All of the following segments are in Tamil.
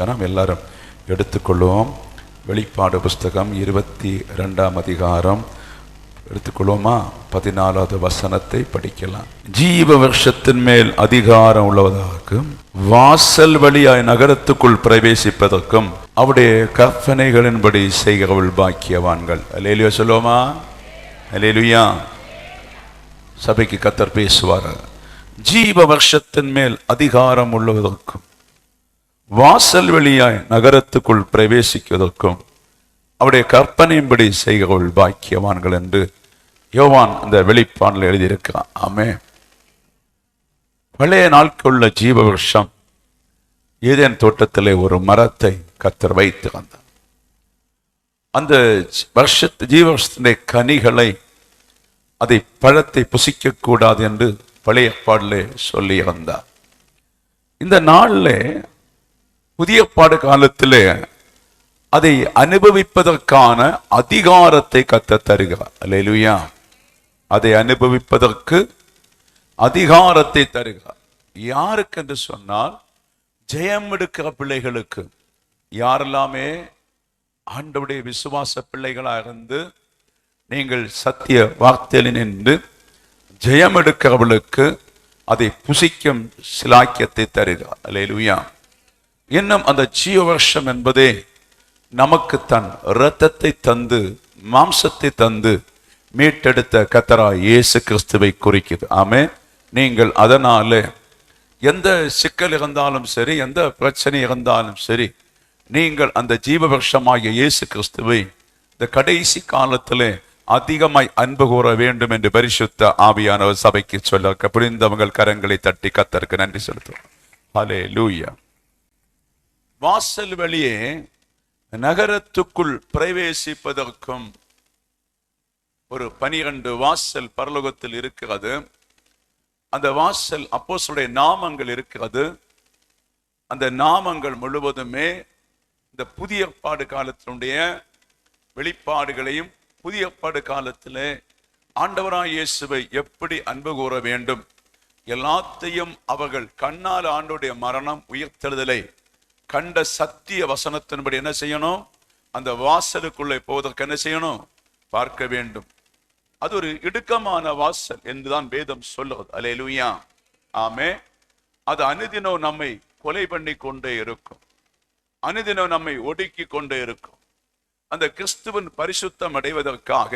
நாம் எல்லாரும் எடுத்துக்கொள்வோம். வெளிப்பாடு புஸ்தகம் 22ஆம் அதிகாரம் எடுத்துக்கொள்வோமா? 14வது வசனத்தை படிக்கலாம். ஜீவ விருட்சத்தின் மேல் அதிகாரம் உள்ளவதாகும் வாசல் வழியாய் நகரத்துக்குள் பிரவேசிப்பதற்கும் அவருடைய கற்பனைகளின்படி செய்கிறவள் பாக்கியவான்கள். அல்லேலூயா சொல்லுவோமா? அல்லேலூயா. சபைக்கு கர்த்தர் பேசுவார். ஜீவ விருட்சத்தின் மேல் அதிகாரம் உள்ளவதற்கும் வாசல் வழியாய் நகரத்துக்குள் பிரவேசிக்குவதற்கும் அவருடைய கற்பனையின்படி செய்கிறவள் பாக்கியவான்கள் என்று யோவான் அந்த வெளிப்பாடில் எழுதியிருக்கிறான். ஆமென். பழைய நாட்களுள்ள ஜீவ விருட்சம் ஏதேன் தோட்டத்திலே ஒரு மரத்தை கர்த்தர் வைத்து வந்தார். அந்த ஜீவ விருட்சத்தினுடைய கனிகளை அதை பழத்தை புசிக்க கூடாது என்று பழைய பாடலே சொல்லி இருந்தார். இந்த நாளில் புதிய பாடு காலத்திலே அதை அனுபவிப்பதற்கான அதிகாரத்தை கர்த்தர் தருகிறார். அல்லேலூயா. அதை அனுபவிப்பதற்கு அதிகாரத்தை தருகிறார். யாருக்கு என்று சொன்னால், ஜெயம் எடுக்கிற பிள்ளைகளுக்கு. யாரெல்லாமே ஆண்டவருடைய விசுவாச பிள்ளைகளாக இருந்து நீங்கள் சத்திய வார்த்தையில் நின்று ஜெயம் எடுக்கிறவர்களுக்கு அதை புசிக்கும் சிலாக்கியத்தை தருகிறார். அல்லேலூயா. இன்னும் அந்த ஜீவ விருட்சம் என்பதே நமக்கு தன் இரத்தத்தை தந்து மாம்சத்தை தந்து மீட்டெடுத்த கர்த்தராகிய இயேசு கிறிஸ்துவை குறிக்குது. ஆமென். நீங்கள் அதனால எந்த சிக்கல் இருந்தாலும் சரி, எந்த பிரச்சனை இருந்தாலும் சரி, நீங்கள் அந்த ஜீவ விருட்சமாகிய இயேசு கிறிஸ்துவை இந்த கடைசி காலத்திலே அதிகமாய் அன்பு கூற வேண்டும் என்று பரிசுத்த ஆவியானவர் சபைக்கு சொல்ல புரிந்தவங்கள் கரங்களை தட்டி கர்த்தருக்கு நன்றி செலுத்துவோம். ஹல்லேலூயா. வாசல் வழியே நகரத்துக்குள் பிரவேசிப்பதற்கும் ஒரு 12 வாசல் பரலோகத்தில் இருக்கிறது. அந்த வாசல் அப்போஸ்தலருடைய நாமங்கள் இருக்கிறது. அந்த நாமங்கள் முழுவதுமே இந்த புதிய பாடு காலத்தினுடைய வெளிப்பாடுகளையும் புதிய பாடு காலத்திலே ஆண்டவராகிய இயேசுவை எப்படி அன்பு கூற வேண்டும் எல்லாத்தையும் அவர்கள் கண்ணால் ஆண்டவருடைய மரணம் உயிர்த்தெழுதலை கண்ட சத்திய வசனத்தின்படி என்ன செய்யணும்? அந்த வாசலுக்குள்ளே போவதற்கு என்ன செய்யணும்? பார்க்க வேண்டும். அது ஒரு இடுக்கமான வாசல் என்றுதான் வேதம் சொல்லுவது. அல்லேலூயா. ஆமென். அது அனுதினம் நம்மை கொலை பண்ணி கொண்டே இருக்கும். அனுதினம் நம்மை ஒடுக்கி கொண்டே இருக்கும். அந்த கிறிஸ்துவின் பரிசுத்தம் அடைவதற்காக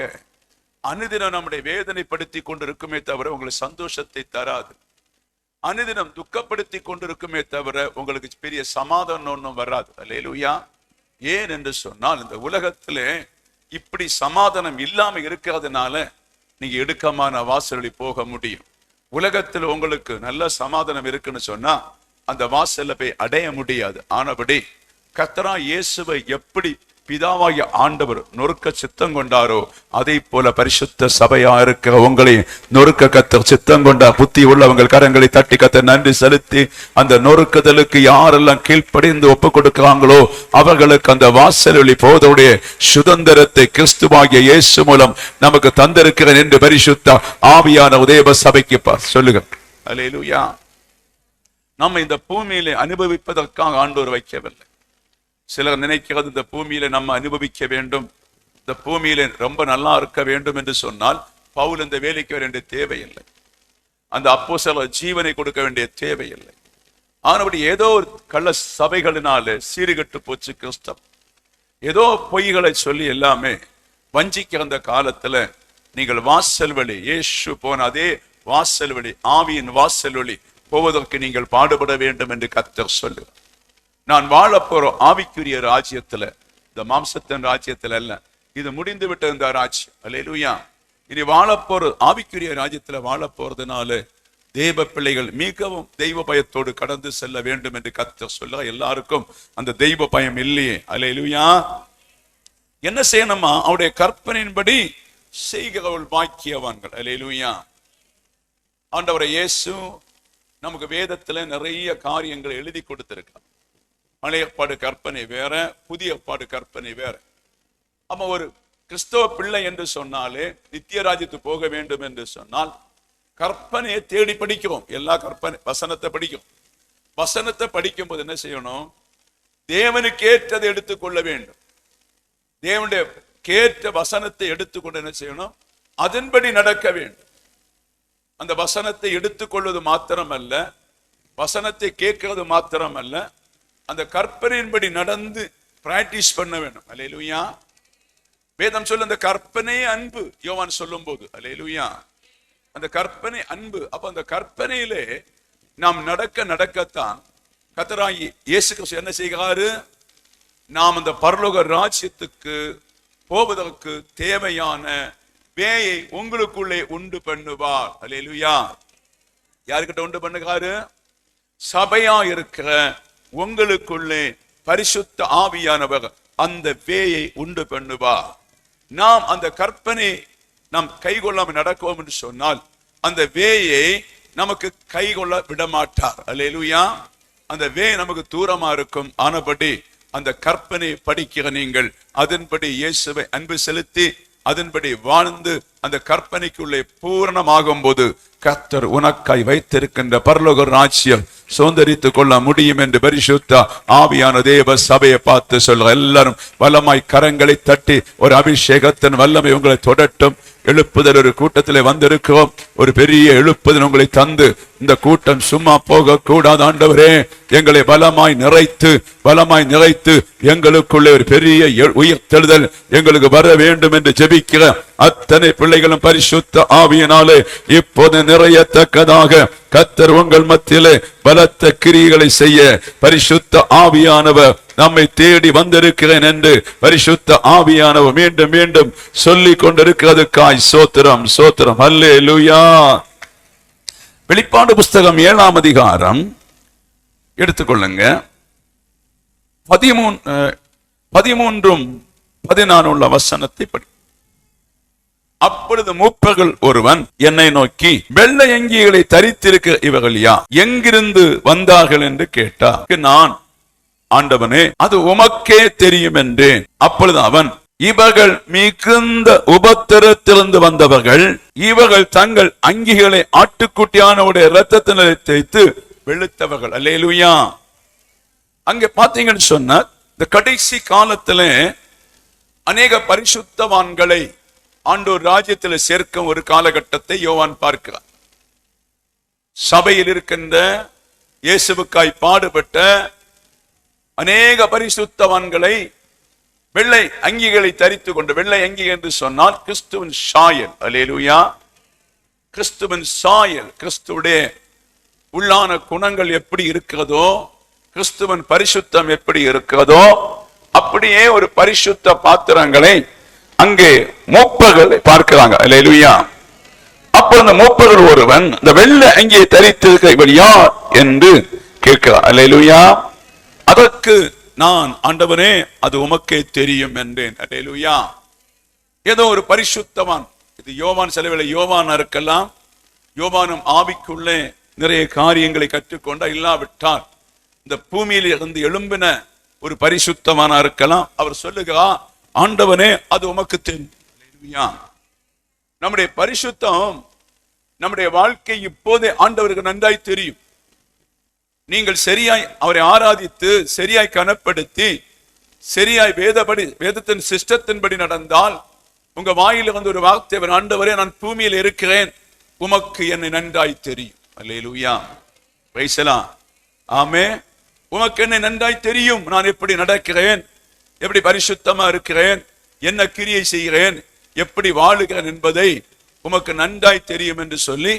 அனுதினம் நம்முடைய வேதனைப்படுத்தி கொண்டிருக்குமே தவிர உங்களுக்கு சந்தோஷத்தை தராது. அனுதினம் துக்கப்படுத்தி கொண்டிருக்குமே தவிர உங்களுக்கு பெரிய சமாதானம் ஒன்றும் வராது. அல்லேலூயா. ஏன் என்று சொன்னால், இந்த உலகத்திலே இப்படி சமாதானம் இல்லாம இருக்கிறதுனால நீங்க இடுக்கமான வாசலில் போக முடியும். உலகத்தில் உங்களுக்கு நல்ல சமாதானம் இருக்குன்னு சொன்னா அந்த வாசல்ல போய் அடைய முடியாது. ஆனபடி கர்த்தராகிய இயேசுவை எப்படி பிதாவாகிய ஆண்டவர் நொறுக்க சித்தம் கொண்டாரோ அதை போல பரிசுத்த சபையா இருக்கிற உங்களை நொறுக்க கர்த்தர் சித்தம் கொண்டார். புத்தி உள்ளவங்கள் கரங்களை தட்டி கர்த்தர் நன்றி செலுத்தி அந்த நொறுக்குதலுக்கு யாரெல்லாம் கீழ்ப்படிந்து ஒப்பு கொடுக்கிறாங்களோ அவர்களுக்கு அந்த வாசல் வழி போவதுடைய சுதந்திரத்தை கிறிஸ்துவாகிய இயேசு மூலம் நமக்கு தந்திருக்கிறேன் என்று பரிசுத்த ஆவியான உதேப சபைக்கு சொல்லுங்க. அல்லேலூயா. நம்ம இந்த பூமியிலே அனுபவிப்பதற்காக ஆண்டவர் வைக்கவில்லை. சிலர் நினைக்கிறது இந்த பூமியில நம்ம அனுபவிக்க வேண்டும், இந்த பூமியில ரொம்ப நல்லா இருக்க வேண்டும் என்று சொன்னால் பவுல் இந்த வேலைக்கு வர வேண்டிய தேவையில்லை. அந்த அப்போஸ்தலர் ஜீவனை கொடுக்க வேண்டிய தேவையில்லை. ஆனபடி ஏதோ ஒரு கள்ள சபைகளினாலே சீர்கெட்டு போச்சு கிறிஸ்தவம். ஏதோ பொய்களை சொல்லி எல்லாமே வஞ்சிக்க அந்த காலத்துல நீங்கள் வாசல் வழி இயேசு போன அதே வாசல் வழி ஆவியின் வாசல் வழி போவதற்கு நீங்கள் பாடுபட வேண்டும் என்று கர்த்தர் சொல்லுவார். நான் வாழப்போற ஆவிக்குரிய ராஜ்யத்துல, இந்த மாம்சத்தின் ராஜ்யத்துல அல்ல. இது முடிந்து விட்ட இந்த ராஜ்யம். அல்லேலூயா. இனி வாழப்போற ஆவிக்குரிய ராஜ்யத்துல வாழ போறதுனால தேவ பிள்ளைகள் மிகவும் தெய்வ பயத்தோடு கடந்து செல்ல வேண்டும் என்று கர்த்தர் சொல்ல. எல்லாருக்கும் அந்த தெய்வ பயம் இல்லையே. அல்லேலூயா. என்ன செய்யணுமா? அவருடைய கற்பனையின்படி செய்கிறவள் பாக்கியவான்கள். அல்லேலூயா. ஆண்டவரை இயேசு நமக்கு வேதத்துல நிறைய காரியங்களை எழுதி கொடுத்திருக்கார். பழைய பாடு கற்பனை வேற, புதிய பாடு கற்பனை வேற. அப்ப ஒரு கிறிஸ்தவ பிள்ளை என்று சொன்னாலே நித்திய ராஜ்யத்துக்கு போக வேண்டும் என்று சொன்னால் கற்பனையை தேடி படிக்கிறோம். எல்லா கற்பனை வசனத்தை படிக்கும். வசனத்தை படிக்கும் போது என்ன செய்யணும்? தேவனுக்கு ஏற்றதை எடுத்துக்கொள்ள வேண்டும். தேவனுடைய கேற்ற வசனத்தை எடுத்துக்கொண்டு என்ன செய்யணும்? அதன்படி நடக்க வேண்டும். அந்த வசனத்தை எடுத்துக்கொள்வது மாத்திரமல்ல, வசனத்தை கேட்கிறது மாத்திரமல்ல, அந்த கற்பனையின்படி நடந்து பிராக்டிஸ் பண்ண வேண்டும். அல்லேலூயா. வேதம் சொல்ல அந்த கற்பனை அன்பு, யோவான் சொல்லும் போது அல்லேலூயா, அந்த கற்பனை அன்பு. அப்ப அந்த கற்பனையிலே நாம் நடக்கத்தான் கர்த்தராகிய இயேசு கிறிஸ்து என்ன செய்கிறாரு? நாம் அந்த பரலோக ராஜ்யத்துக்கு போவதற்கு தேவையான வேயை உங்களுக்குள்ளே உண்டு பண்ணுவார். அல்லேலூயா. யாருக்கிட்ட உண்டு பண்ணுகிறாரு? சபையா இருக்கிற உங்களுக்குள்ளே பரிசுத்த ஆவியானவர் அந்த வேயை உண்டு பண்ணுவார். நாம் அந்த கற்பனை நாம் கைகொள்ளாமல் நடக்குவோம் என்று சொன்னால் அந்த வேயை நமக்கு கைகொள்ள விடமாட்டார். அல்லேலூயா. அந்த வே நமக்கு தூரமா இருக்கும். ஆனபடி அந்த கற்பனை படிக்கிற நீங்கள் அதன்படி இயேசுவை அன்பு செலுத்தி அதன்படி வாழ்ந்து அந்த கற்பனைக்குள்ளே பூரணமாகும் போது கர்த்தர் உனக்காய் வைத்திருக்கின்ற பரலோக ராஜ்யம் சுதந்தரித்துக் கொள்ள முடியும் என்று பரிசுத்த ஆவியான தேவ சபையை பார்த்து சொல்ற. எல்லாரும் வல்லமாய் கரங்களை தட்டி ஒரு அபிஷேகத்தின் வல்லமை உங்களை தொடட்டும். எழுப்புதல் ஒரு கூட்டத்தில் வந்திருக்கிறோம். ஒரு பெரிய எழுப்புதல் உங்களை தந்து இந்த கூட்டம் சும்மா போக கூடாது. ஆண்டவரே, எங்களை பலமாய் நிறைத்து எங்களுக்குள்ளே ஒரு பெரிய உயிர்த்தெழுதல் எங்களுக்கு வர வேண்டும் என்று ஜெபிக்கிற அத்தனை பிள்ளைகளும் பரிசுத்த ஆவியினாலே இப்போது நிறையத்தக்கதாக கர்த்தர் உங்கள் மத்தியிலே பலத்த கிரியைகளை செய்ய பரிசுத்த ஆவியானவர் நம்மை தேடி வந்திருக்கிறேன் என்று பரிசுத்த ஆவியானவர் மீண்டும் மீண்டும் சொல்லிக் கொண்டிருக்கிறதுக்காய் ஸ்தோத்திரம், ஸ்தோத்திரம். அல்லேலூயா. வெளிப்பாடு புஸ்தகம் 7ஆம் அதிகாரம் எடுத்துக்கொள்ளுங்க. 13 14 வசனத்தை படி. அப்பொழுது மூப்பர்கள் ஒருவன் என்னை நோக்கி, வெள்ளை அங்கிகளை தரித்திருக்க இவர்கள் யார்? எங்கிருந்து வந்தார்கள் என்று கேட்டார். நான், ஆண்டவனே, அது உமக்கே தெரியும் என்றேன். அப்பொழுது அவன், இவர்கள் மிகுந்த உபத்திரத்திலிருந்து வந்தவர்கள். இவர்கள் தங்கள் அங்கிகளை ஆட்டுக்குட்டியானவருடைய இரத்தத்தினரை தேய்த்து வெளுத்தவர்கள். அல்லேலூயா. அங்கே பாத்தீங்கன்னு சொன்ன இந்த கடைசி காலத்திலே அநேக பரிசுத்தவான்களை ஆண்டவர் ராஜ்யத்தில் சேர்க்கும் ஒரு காலகட்டத்தை யோவான் பார்க்கிறார். சபையில் இருக்கின்ற இயேசுவுக்காய் பாடுபட்ட அநேக பரிசுத்தவான்களை வெள்ளை அங்கிகளை தரித்து கொண்டு, வெள்ளை அங்கி என்று சொன்னால் கிறிஸ்துவின் சாயல். அல்லேலூயா. கிறிஸ்துவின் சாயல், கிறிஸ்துவுடைய உள்ளான குணங்கள் எப்படி இருக்கிறதோ, கிறிஸ்துவின் பரிசுத்தம் எப்படி இருக்கிறதோ, அப்படியே ஒரு பரிசுத்த பாத்திரங்களை அங்கே மூப்பர்கள் பார்க்கிறாங்க. அல்லேலூயா. அப்ப அந்த மூப்பர்கள் ஒருவன் இந்த வெள்ளை அங்கியை தரித்திருக்க இவள் யார் என்று கேட்கிறார். அல்லேலூயா. அதற்கு நான், ஆண்டவரே, அது உமக்கே தெரியும் என்றேன். அல்லேலூயா. ஏதோ ஒரு பரிசுத்தவான். இது யோவான் செலவில் யோவான் இருக்கலாம். யோவானும் ஆவிக்குள்ளே நிறைய காரியங்களை கற்றுக்கொண்ட, இல்லாவிட்டால் இந்த பூமியில் இருந்து எழும்பின ஒரு பரிசுத்தமான இருக்கலாம். அவர் சொல்லுகிறார், ஆண்டவனே, அது உமக்கு தெரியும். நம்முடைய பரிசுத்தம், நம்முடைய வாழ்க்கை இப்போதே ஆண்டவருக்கு நன்றாய் தெரியும். நீங்கள் சரியாய் அவரை ஆராதித்து சரியாய் கனப்படுத்தி சரியாய் வேதத்தின் சிஸ்டத்தின்படி நடந்தால் உங்க வாயில வந்து ஒரு வார்த்தை, ஆண்டவரே, நான் பூமியில் இருக்கிறேன், உமக்கு என்னை நன்றாய் தெரியும். அல்லேலூயா. Praise the Lord. ஆமென். உமக்கு என்னை நன்றாய் தெரியும். நான் எப்படி நடக்கிறேன், எப்படி பரிசுத்தமா இருக்கிறேன், என்ன கிரியை செய்கிறேன், எப்படி வாழுகிறேன் என்பதை உமக்கு நன்றாய் தெரியும் என்று சொல்லி,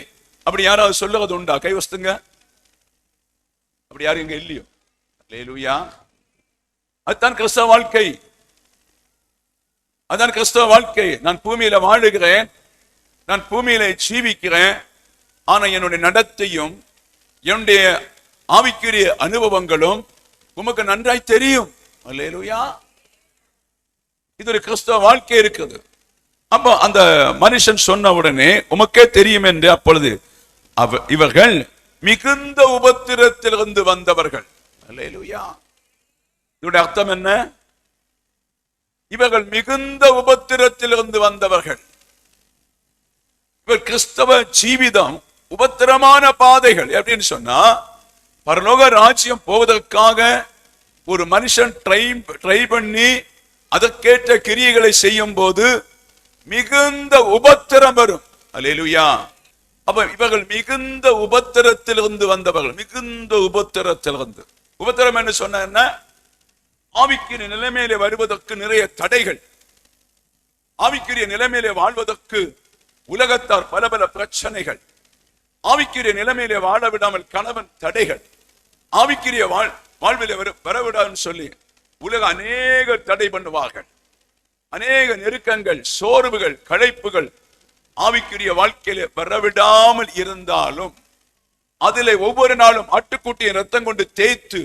அப்படி யாராவது சொல்லுறது உண்டா? கை வஸ்துங்க. அப்படி யாரும் இங்க இல்லையோ? அல்லேலூயா. அதுதான் கிறிஸ்தவ வாழ்க்கை. அதான் கிறிஸ்தவ வாழ்க்கை. நான் பூமியில வாழுகிறேன், நான் பூமியில ஜீவிக்கிறேன். ஆனா என்னுடைய நடத்தையும் என்னுடைய ஆவிக்குரிய அனுபவங்களும் உமக்கு நன்றாய் தெரியும். அல்லேலூயா. இது ஒரு கிறிஸ்தவ வாழ்க்கை இருக்குது. அப்ப அந்த மனுஷன் சொன்ன உடனே உமக்கே தெரியும் என்று, அப்பொழுது இவர்கள் மிகுந்த உபத்திரத்திலிருந்து வந்தவர்கள். அல்லேலூயா. இதோட அர்த்தம் என்ன? இவர்கள் மிகுந்த உபத்திரத்திலிருந்து வந்தவர்கள். இவர் கிறிஸ்தவ ஜீவிதம் உபத்திரமான பாதைகள். எப்படின்னு சொன்னா, பரலோக ராஜ்யம் போவதற்காக ஒரு மனுஷன் ட்ரை பண்ணி அதற்கேற்ற கிரியைகளை செய்யும் போது மிகுந்த உபத்திரம் வரும். அல்லேலூயா. அப்ப இவர்கள் மிகுந்த உபத்திரத்திலிருந்து வந்தவர்கள். மிகுந்த உபத்திரத்திலிருந்து. உபத்திரம் என்று சொன்ன ஆவிக்குரிய நிலைமையிலே வருவதற்கு நிறைய தடைகள். ஆவிக்குரிய நிலைமையிலே வாழ்வதற்கு உலகத்தார் பல பல பிரச்சனைகள். ஆவிக்குரிய நிலைமையிலே வாழ விடாமல் கணவன் தடைகள். ஆவிக்குரிய வாழ்விலே வரவிடான்னு சொல்லி உலக அநேக தடை பண்ணுவார்கள். அநேக நெருக்கங்கள், சோர்வுகள், களைப்புகள் ஆவிக்குரிய வாழ்க்கையில வரவிடாமல் இருந்தாலும் அதிலே ஒவ்வொரு நாளும் ஆட்டுக்குட்டியின் ரத்தம் கொண்டு தேய்த்து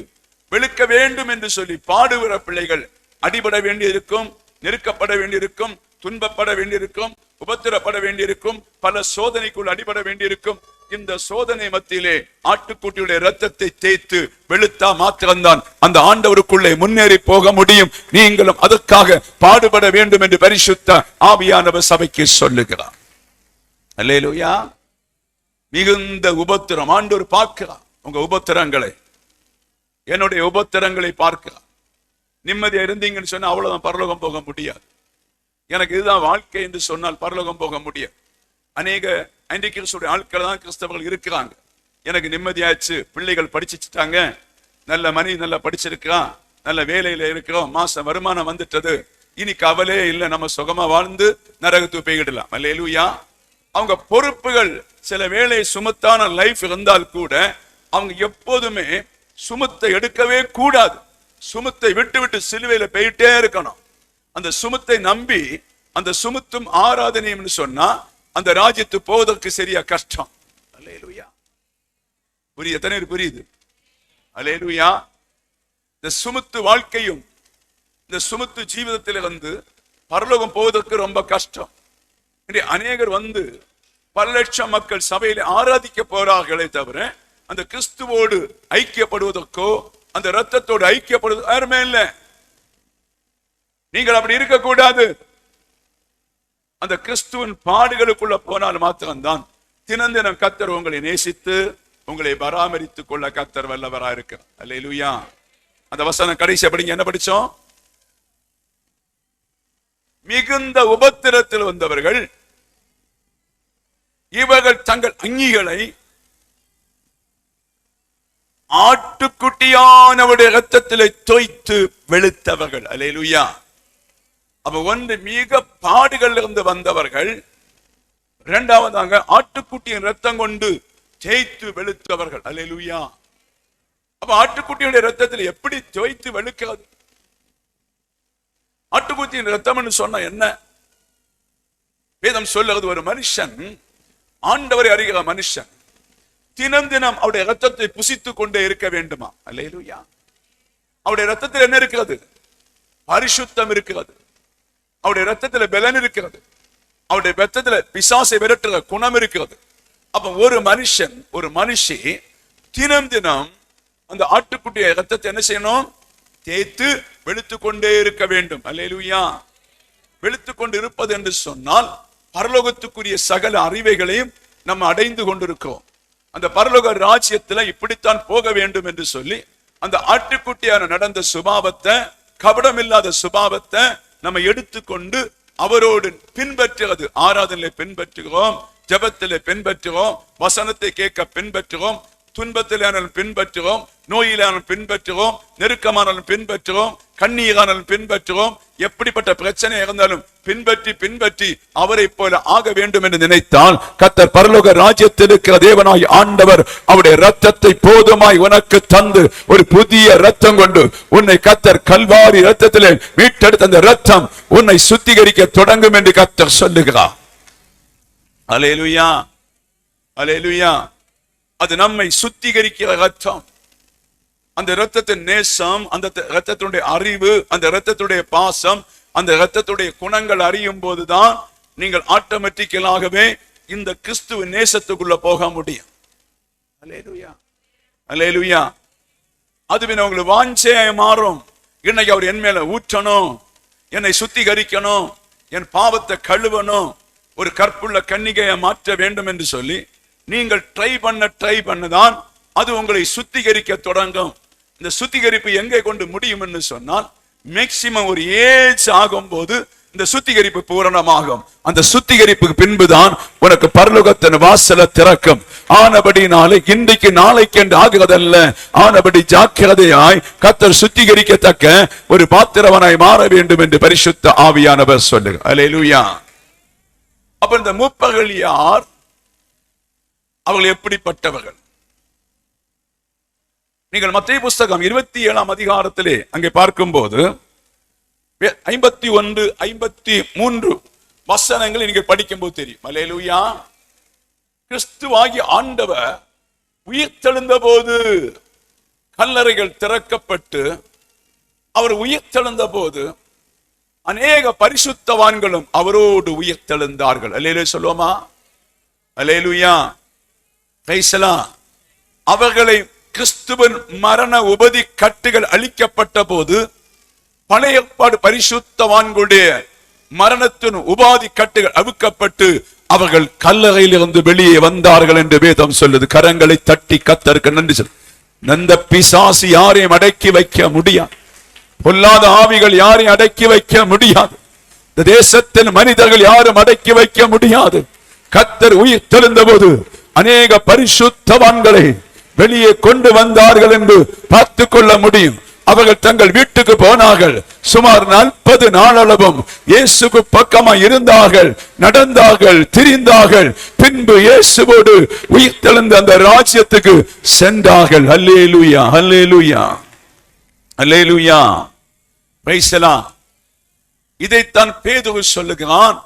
வெளுக்க வேண்டும் என்று சொல்லி பாடுகிற பிள்ளைகள் அடிபட வேண்டியிருக்கும், நெருக்கப்பட வேண்டியிருக்கும், துன்பப்பட வேண்டியிருக்கும், உபத்திரப்பட வேண்டியிருக்கும், பல சோதனைக்குள் அடிபட வேண்டியிருக்கும். இந்த சோதனை மத்தியிலே ஆட்டுக்குட்டியுடைய ரத்தத்தை தேய்த்து வெளுத்தா மாத்திரம்தான் அந்த ஆண்டவருக்குள்ளே முன்னேறி போக முடியும். நீங்களும் அதற்காக பாடுபட வேண்டும் என்று பரிசுத்த ஆவியானவர் சபைக்கு சொல்லுகிறார். அல்லேலூயா. மிகுந்த உபத்திரம் ஆண்டவர் பார்க்கிறார். உங்க உபத்திரங்களை, என்னுடைய உபத்திரங்களை பார்க்கிறார். நிம்மதியா இருந்தீங்கன்னு சொன்னா அவ்வளவுதான், பரலோகம் போக முடியாது. எனக்கு இதுதான் வாழ்க்கை என்று சொன்னால் பரலோகம் போக முடியாது. அநேக ஆன்டிகிறிஸ்துடைய ஆட்கள் தான் கிறிஸ்தவர்கள் இருக்கிறாங்க. எனக்கு நிம்மதியாச்சு, பிள்ளைகள் படிச்சுட்டாங்க, நல்ல மணி நல்லா படிச்சிருக்கிறான், நல்ல வேலையில இருக்கிறோம், மாசம் வருமானம் வந்துட்டது, இனி கவலையே இல்லை, நம்ம சுகமா வாழ்ந்து நரகத்துக்கு போய்கிடலாம். அல்லேலூயா. அவங்க பொறுப்புகள் சில வேளை சுமத்தான லைஃப் இருந்தால் கூட அவங்க எப்போதுமே சுமத்தை எடுக்கவே கூடாது. சுமத்தை விட்டு விட்டு சிலுவையில போயிட்டே இருக்கணும். அந்த சுமத்தை நம்பி அந்த சுமத்தும் ஆராதனையும் சொன்னா அந்த ராஜ்யத்து போவதற்கு சரியா கஷ்டம். அல்லேலூயா. புரியுது? எத்தனை புரியுது? அல்லேலூயா. இந்த சுமத்து வாழ்க்கையும் இந்த சுமத்து ஜீவிதத்தில் வந்து பரலோகம் போவதற்கு ரொம்ப கஷ்டம். அநேகர் வந்து பல லட்சம் மக்கள் சபையில ஆராதிக்க போறார்களே தவிர அந்த கிறிஸ்துவோடு ஐக்கியப்படுவதற்கோ அந்த இரத்தத்தோடு ஐக்கியப்படுவது யாருமே இல்லை. நீங்கள் அப்படி இருக்கக்கூடாது. அந்த கிறிஸ்துவின் பாடுகளுக்குள்ள போனால் மாத்திரம்தான் தினம் தினம் கர்த்தர் உங்களை நேசித்து உங்களை பராமரித்துக் கொள்ள கர்த்தர் வல்லவரா இருக்கிறார். அல்லேலூயா. அந்த வசனம் கடைசி படிங்க. என்ன படிச்சோம்? மிகுந்த உபத்திரத்தில் வந்தவர்கள் இவர்கள் தங்கள் அங்கிகளை ஆட்டுக்குட்டியானவருடைய இரத்தத்திலே தோய்த்து வெளுத்தவர்கள். அல்லேலூயா. அப்ப ஒன்று மிக பாடுகள் இருந்து வந்தவர்கள், இரண்டாவதாக ஆட்டுக்குட்டியின் ரத்தம் கொண்டு தேய்த்து வெளுத்தவர்கள். அல்லேலூயா. அப்ப ஆட்டுக்குட்டியுடைய ரத்தத்தில் எப்படி தோய்த்து வெளுக்கிறது? ஆட்டுக்குட்டியின் ரத்தம் சொன்ன என்ன? வேதம் சொல்லுறது, ஒரு மனுஷன் ஆண்டவரை அறிகிற மனுஷன் தினம் தினம் அவருடைய ரத்தத்தை புசித்துக் கொண்டே இருக்க வேண்டுமா? அல்லேலூயா. அவருடைய ரத்தத்தில் என்ன இருக்கிறது? பரிசுத்தம் இருக்கிறது. அவருடைய ரத்தத்தில் பலன் இருக்கிறது. அவருடைய ரத்தத்தில் பிசாசை விரட்டுற குணம் இருக்கிறது. அப்ப ஒரு மனுஷன், ஒரு மனுஷி தினம் தினம் அந்த ஆட்டுக்குட்டிய ரத்தத்தை என்ன செய்யணும்? தேய்த்து வெளுத்துக் கொண்டே இருக்க வேண்டும். அல்லேலூயா. வெளுத்துக் கொண்டு இருப்பது என்று சொன்னால் பரலோகத்துக்குரிய சகல அறிவைகளையும் நம்ம அடைந்து கொண்டிருக்கிறோம். அந்த பரலோக ராஜ்யத்துல இப்படித்தான் போக வேண்டும் என்று சொல்லி அந்த ஆட்டுக்குட்டியான நடந்த சுபாவத்தை, கபடம் இல்லாத சுபாவத்தை நம்ம எடுத்துக்கொண்டு அவரோடு பின்பற்றுகிறது. ஆராதனையில பின்பற்றுகிறோம், ஜெபத்திலே பின்பற்றுகிறோம், வசனத்தை கேட்க பின்பற்றுகிறோம், துன்பத்திலானாலும் பின்பற்றுகிறோம், நோயிலானாலும் பின்பற்றுகிறோம், நெருக்கமானாலும் பின்பற்றுகிறோம், கண்ணீரானாலும் பின்பற்றுகிறோம். எப்படிப்பட்ட பிரச்சனை இருந்தாலும் பின்பற்றி பின்பற்றி அவரை போல ஆக வேண்டும் என்று நினைத்தால் கர்த்தர் பரலோக ராஜ்யத்தில் இருக்கிற தேவனாய் ஆண்டவர் அவருடைய ரத்தத்தை போதுமாய் உனக்கு தந்து ஒரு புதிய ரத்தம் கொண்டு உன்னை கர்த்தர் கல்வாரி ரத்தத்திலே மீட்டெடுத்த அந்த ரத்தம் உன்னை சுத்திகரிக்க தொடங்கும் என்று கர்த்தர் சொல்லுகிறார். அல்லேலூயா. அல்லேலூயா. அது நம்மை சுத்திகரிக்கிற ரத்தம். அந்த இரத்தத்தின் நேசம், அந்த இரத்தத்தினுடைய அறிவு, அந்த இரத்தத்துடைய பாசம், அந்த இரத்தத்துடைய குணங்கள் அறியும் போதுதான் நீங்கள் ஆட்டோமேட்டிக்கலாகவே இந்த கிறிஸ்துவின் நேசத்துக்குள்ள போக முடியும். அல்லேலூயா. அல்லேலூயா. அதுவே உங்களுக்கு வாஞ்சையாய் மாறும். இன்னைக்கு அவர் என் மேல ஊற்றணும், என்னை சுத்திகரிக்கணும், என் பாவத்தை கழுவணும், ஒரு கற்புள்ள கன்னிகையை மாற்ற வேண்டும் என்று சொல்லி நீங்கள் ட்ரை பண்ணதான் அது உங்களை சுத்திகரிக்க தொடங்கும். இந்த சுத்திகரிப்பு எங்கே கொண்டு முடியும் என்று சொன்னால், மேக்சிமம் ஒரு ஏஜ் ஆகும் போது இந்த சுத்திகரிப்பு பூரணமாகும். அந்த சுத்திகரிப்புக்கு பின்புதான் உனக்கு பரலோகத்தின் வாசல திறக்கும். ஆனபடினாலே இன்றைக்கு நாளைக்கு என்று ஆகுவதல்ல, ஆனபடி ஜாக்கிரதையாய் கர்த்தர் சுத்திகரிக்கத்தக்க ஒரு பாத்திரவனாய் மாற வேண்டும் என்று பரிசுத்த ஆவியானவர் சொல்லுங்க. அல்லேலூயா. அப்ப இந்த மூப்பர்கள் யார்? அவர்கள் எப்படிப்பட்டவர்கள்? நீங்கள் மத்தேயு புஸ்தகம் 27ஆம் அதிகாரத்திலே அங்கே பார்க்கும்போது 51, 53 வசனங்களை நீங்க படிக்கும்போது தெரியும். அல்லேலூயா. கிறிஸ்துவாகிய ஆண்டவர் உயிர்த்தெழுந்த போது கல்லறைகள் திறக்கப்பட்டு அவர் உயிர்த்தெழுந்த போது அநேக பரிசுத்தவான்களும் அவரோடு உயிர்த்தெழுந்தார்கள். அல்லேலூயா சொல்லுவோமா? அல்லேலூயா. அவர்களை கிறிஸ்துவின் மரண உபதி கட்டுகள் அளிக்கப்பட்ட போது பழைய ஏற்பாடு பரிசுத்தவான்களுடைய மரணத்தின் உபாதி கட்டுகள் அவுக்கப்பட்டு அவர்கள் கல்லறையிலிருந்து வெளியே வந்தார்கள் என்று வேதம் சொல்லுது. கரங்களை தட்டி கர்த்தருக்கு நன்றி சொல். நந்த பிசாசு யாரையும் அடக்கி வைக்க முடியாது. பொல்லாத ஆவிகள் யாரையும் அடக்கி வைக்க முடியாது. இந்த தேசத்தின் மனிதர்கள் யாரும் அடக்கி வைக்க முடியாது. கர்த்தர் உயிர் தெழுந்த போது அநேக பரிசுத்தவான்களை வெளியே கொண்டு வந்தார்கள் என்று பார்த்துக் கொள்ள முடியும். அவர்கள் தங்கள் வீட்டுக்கு போனார்கள். சுமார் 40 நாளளவும் இயேசுக்கு பக்கமாக இருந்தார்கள், நடந்தார்கள், திரிந்தார்கள். பின்பு இயேசுவோடு உயிர்த்தெழுந்த அந்த ராஜ்யத்துக்கு சென்றார்கள். அல்லேலூயா, அல்லேலூயா, அல்லேலூயா. Praise the Lord. இதைத்தான் பேதுரு சொல்லுகிறான்.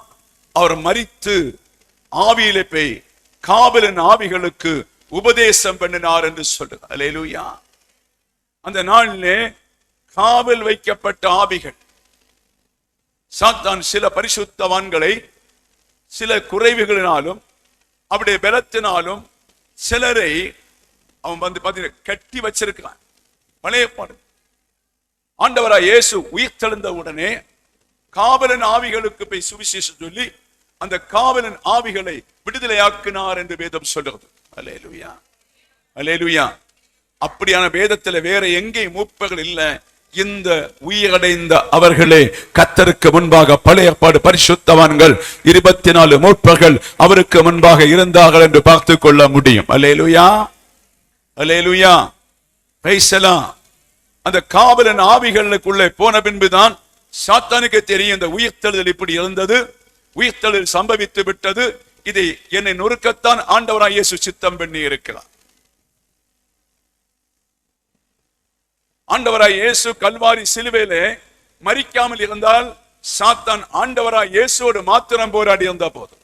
அவர் மரித்து ஆவியிலே போய் காவலின் ஆவிகளுக்கு உபதேசம் பண்ணினார் என்று சொல்றார். அல்லேலூயா. அந்த நாளிலே காவல் வைக்கப்பட்ட ஆவிகள் சாத்தான் சில பரிசுத்தவான்களை சில குறைவுகளினாலும் அவருடைய பலத்தினாலும் சிலரை அவன் வந்து பார்த்தீங்கன்னா கட்டி வச்சிருக்கான். பழைய பாடு ஆண்டவராய் இயேசு உயிர்த்தெழுந்த உடனே காவலன் ஆவிகளுக்கு போய் சுவிசேஷம் சொல்லி அந்த காவலன் ஆவிகளை விடுதலையாக்கினார் என்று வேதம் சொல்றது. அல்லேலூயா, அல்லேலூயா. அப்படியான வேதத்துல வேற எங்கே மூப்பர்கள் இல்ல. இந்த உயிரடைந்த அவர்களே கர்த்தருக்கு முன்பாக பழைய ஏற்பாடு பரிசுத்தவான்கள் 24 மூப்பர்கள் அவருக்கு முன்பாக இருந்தார்கள் என்று பார்த்து கொள்ள முடியும். அல்லேலூயா, அல்லேலூயா. Praise the Lord. அந்த காவலன் ஆவிகளுக்குள்ளே போன பின்புதான் சாத்தானுக்கு தெரியும் இந்த உயிர்த்தெழுதல் இப்படி இருந்தது, உயிர்த்தெழுதல் சம்பவித்து விட்டது, இதை என்னை நொறுக்கத்தான் ஆண்டவராய் இயேசு சித்தம் பண்ணி இருக்கிறார். ஆண்டவராய் இயேசு கல்வாரி சிலுவையிலே மரிக்காமல் இருந்தால் சாத்தான் ஆண்டவராய் இயேசுவோடு மாத்திரம் போராடி இருந்த போதும்.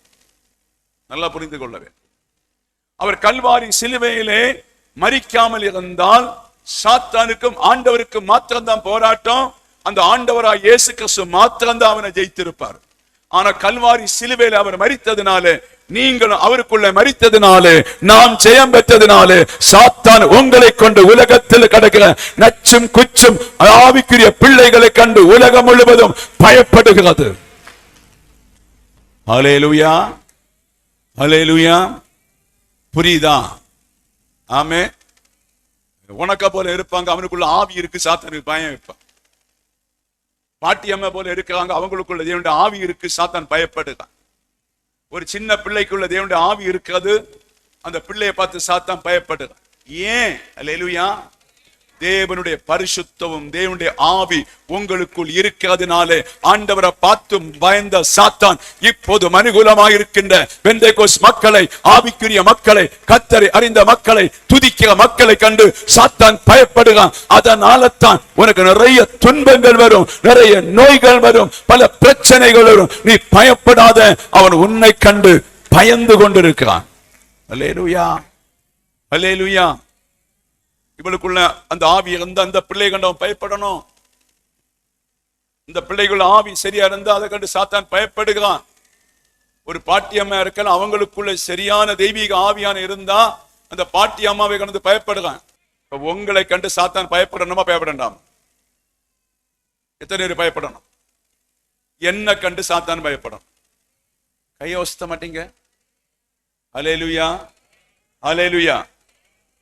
நல்லா புரிந்து கொள்ளவே. அவர் கல்வாரி சிலுவையிலே மரிக்காமல் இருந்தால் சாத்தானுக்கும் ஆண்டவருக்கும் மாத்திரம்தான் போராட்டம். அந்த ஆண்டவராய் இயேசு கிறிஸ்து மாத்திரம்தான் அவனை ஜெயித்திருப்பார். ஆனா கல்வாரி சிலுவையில் அவர் மரித்ததினாலே, நீங்கள் அவருக்குள்ள மரித்ததினாலே, நாம் ஜெயம் பெற்றதினாலே சாத்தான் உங்களை கொண்டு உலகத்தில் கிடக்கிற நச்சும் குச்சும் ஆவிக்குரிய பிள்ளைகளை கண்டு உலகம் முழுவதும் பயப்படுகிறது. அல்லேலூயா, அல்லேலூயா. புரியுதா? ஆமே. உனக்க போல இருப்பாங்க, அவனுக்குள்ள ஆவி இருக்கு, சாத்தானுக்கு பயம் வைப்பான். பாட்டி அம்மா போல இருக்கிறாங்க, அவங்களுக்குள்ள தேவனுடைய ஆவி இருக்கு, சாத்தான் பயப்படுகிறான். ஒரு சின்ன பிள்ளைக்குள்ள தேவனுடைய ஆவி இருக்கிறது, அந்த பிள்ளையை பார்த்து சாத்தான் பயப்படுகிறான். ஏன்? அல்லேலூயா. தேவனுடைய பரிசுத்தமும் தேவனுடைய ஆவி உங்களுக்குள் இருக்கிறதுனாலே ஆண்டவரை பார்த்தும் பயந்த சாத்தான் இப்போது மனுகுலமாக இருக்கின்ற பெந்தேகோஸ்து மக்களை, ஆவிக்குரிய மக்களை, கர்த்தரை அறிந்த மக்களை, துதிக்கிற மக்களை கண்டு சாத்தான் பயப்படுகிறான். அதனால தான் உனக்கு நிறைய துன்பங்கள் வரும், நிறைய நோய்கள் வரும், பல பிரச்சனைகள் வரும். நீ பயப்படாத, அவன் உன்னை கண்டு பயந்து கொண்டிருக்கிறான். அல்லேலூயா, அல்லேலூயா. இவளுக்குள்ள அந்த ஆவி இருந்தா அந்த பிள்ளை கண்டவன் பயப்படணும். இந்த பிள்ளைக்குள்ள ஆவி சரியா இருந்தா அதை கண்டு சாத்தான் பயப்படுகிறான். ஒரு பாட்டி அம்மா இருக்கலாம், அவங்களுக்குள்ள சரியான தெய்வீக ஆவியான இருந்தா அந்த பாட்டி அம்மாவை கண்டு பயப்படுகிறான். உங்களை கண்டு சாத்தான் பயப்படணுமா பயப்படண்டாம்? எத்தனை பேர் பயப்படணும்? என்ன கண்டு சாத்தான் பயப்படணும்? கையோசித்த மாட்டீங்க? அல்லேலூயா, அல்லேலூயா.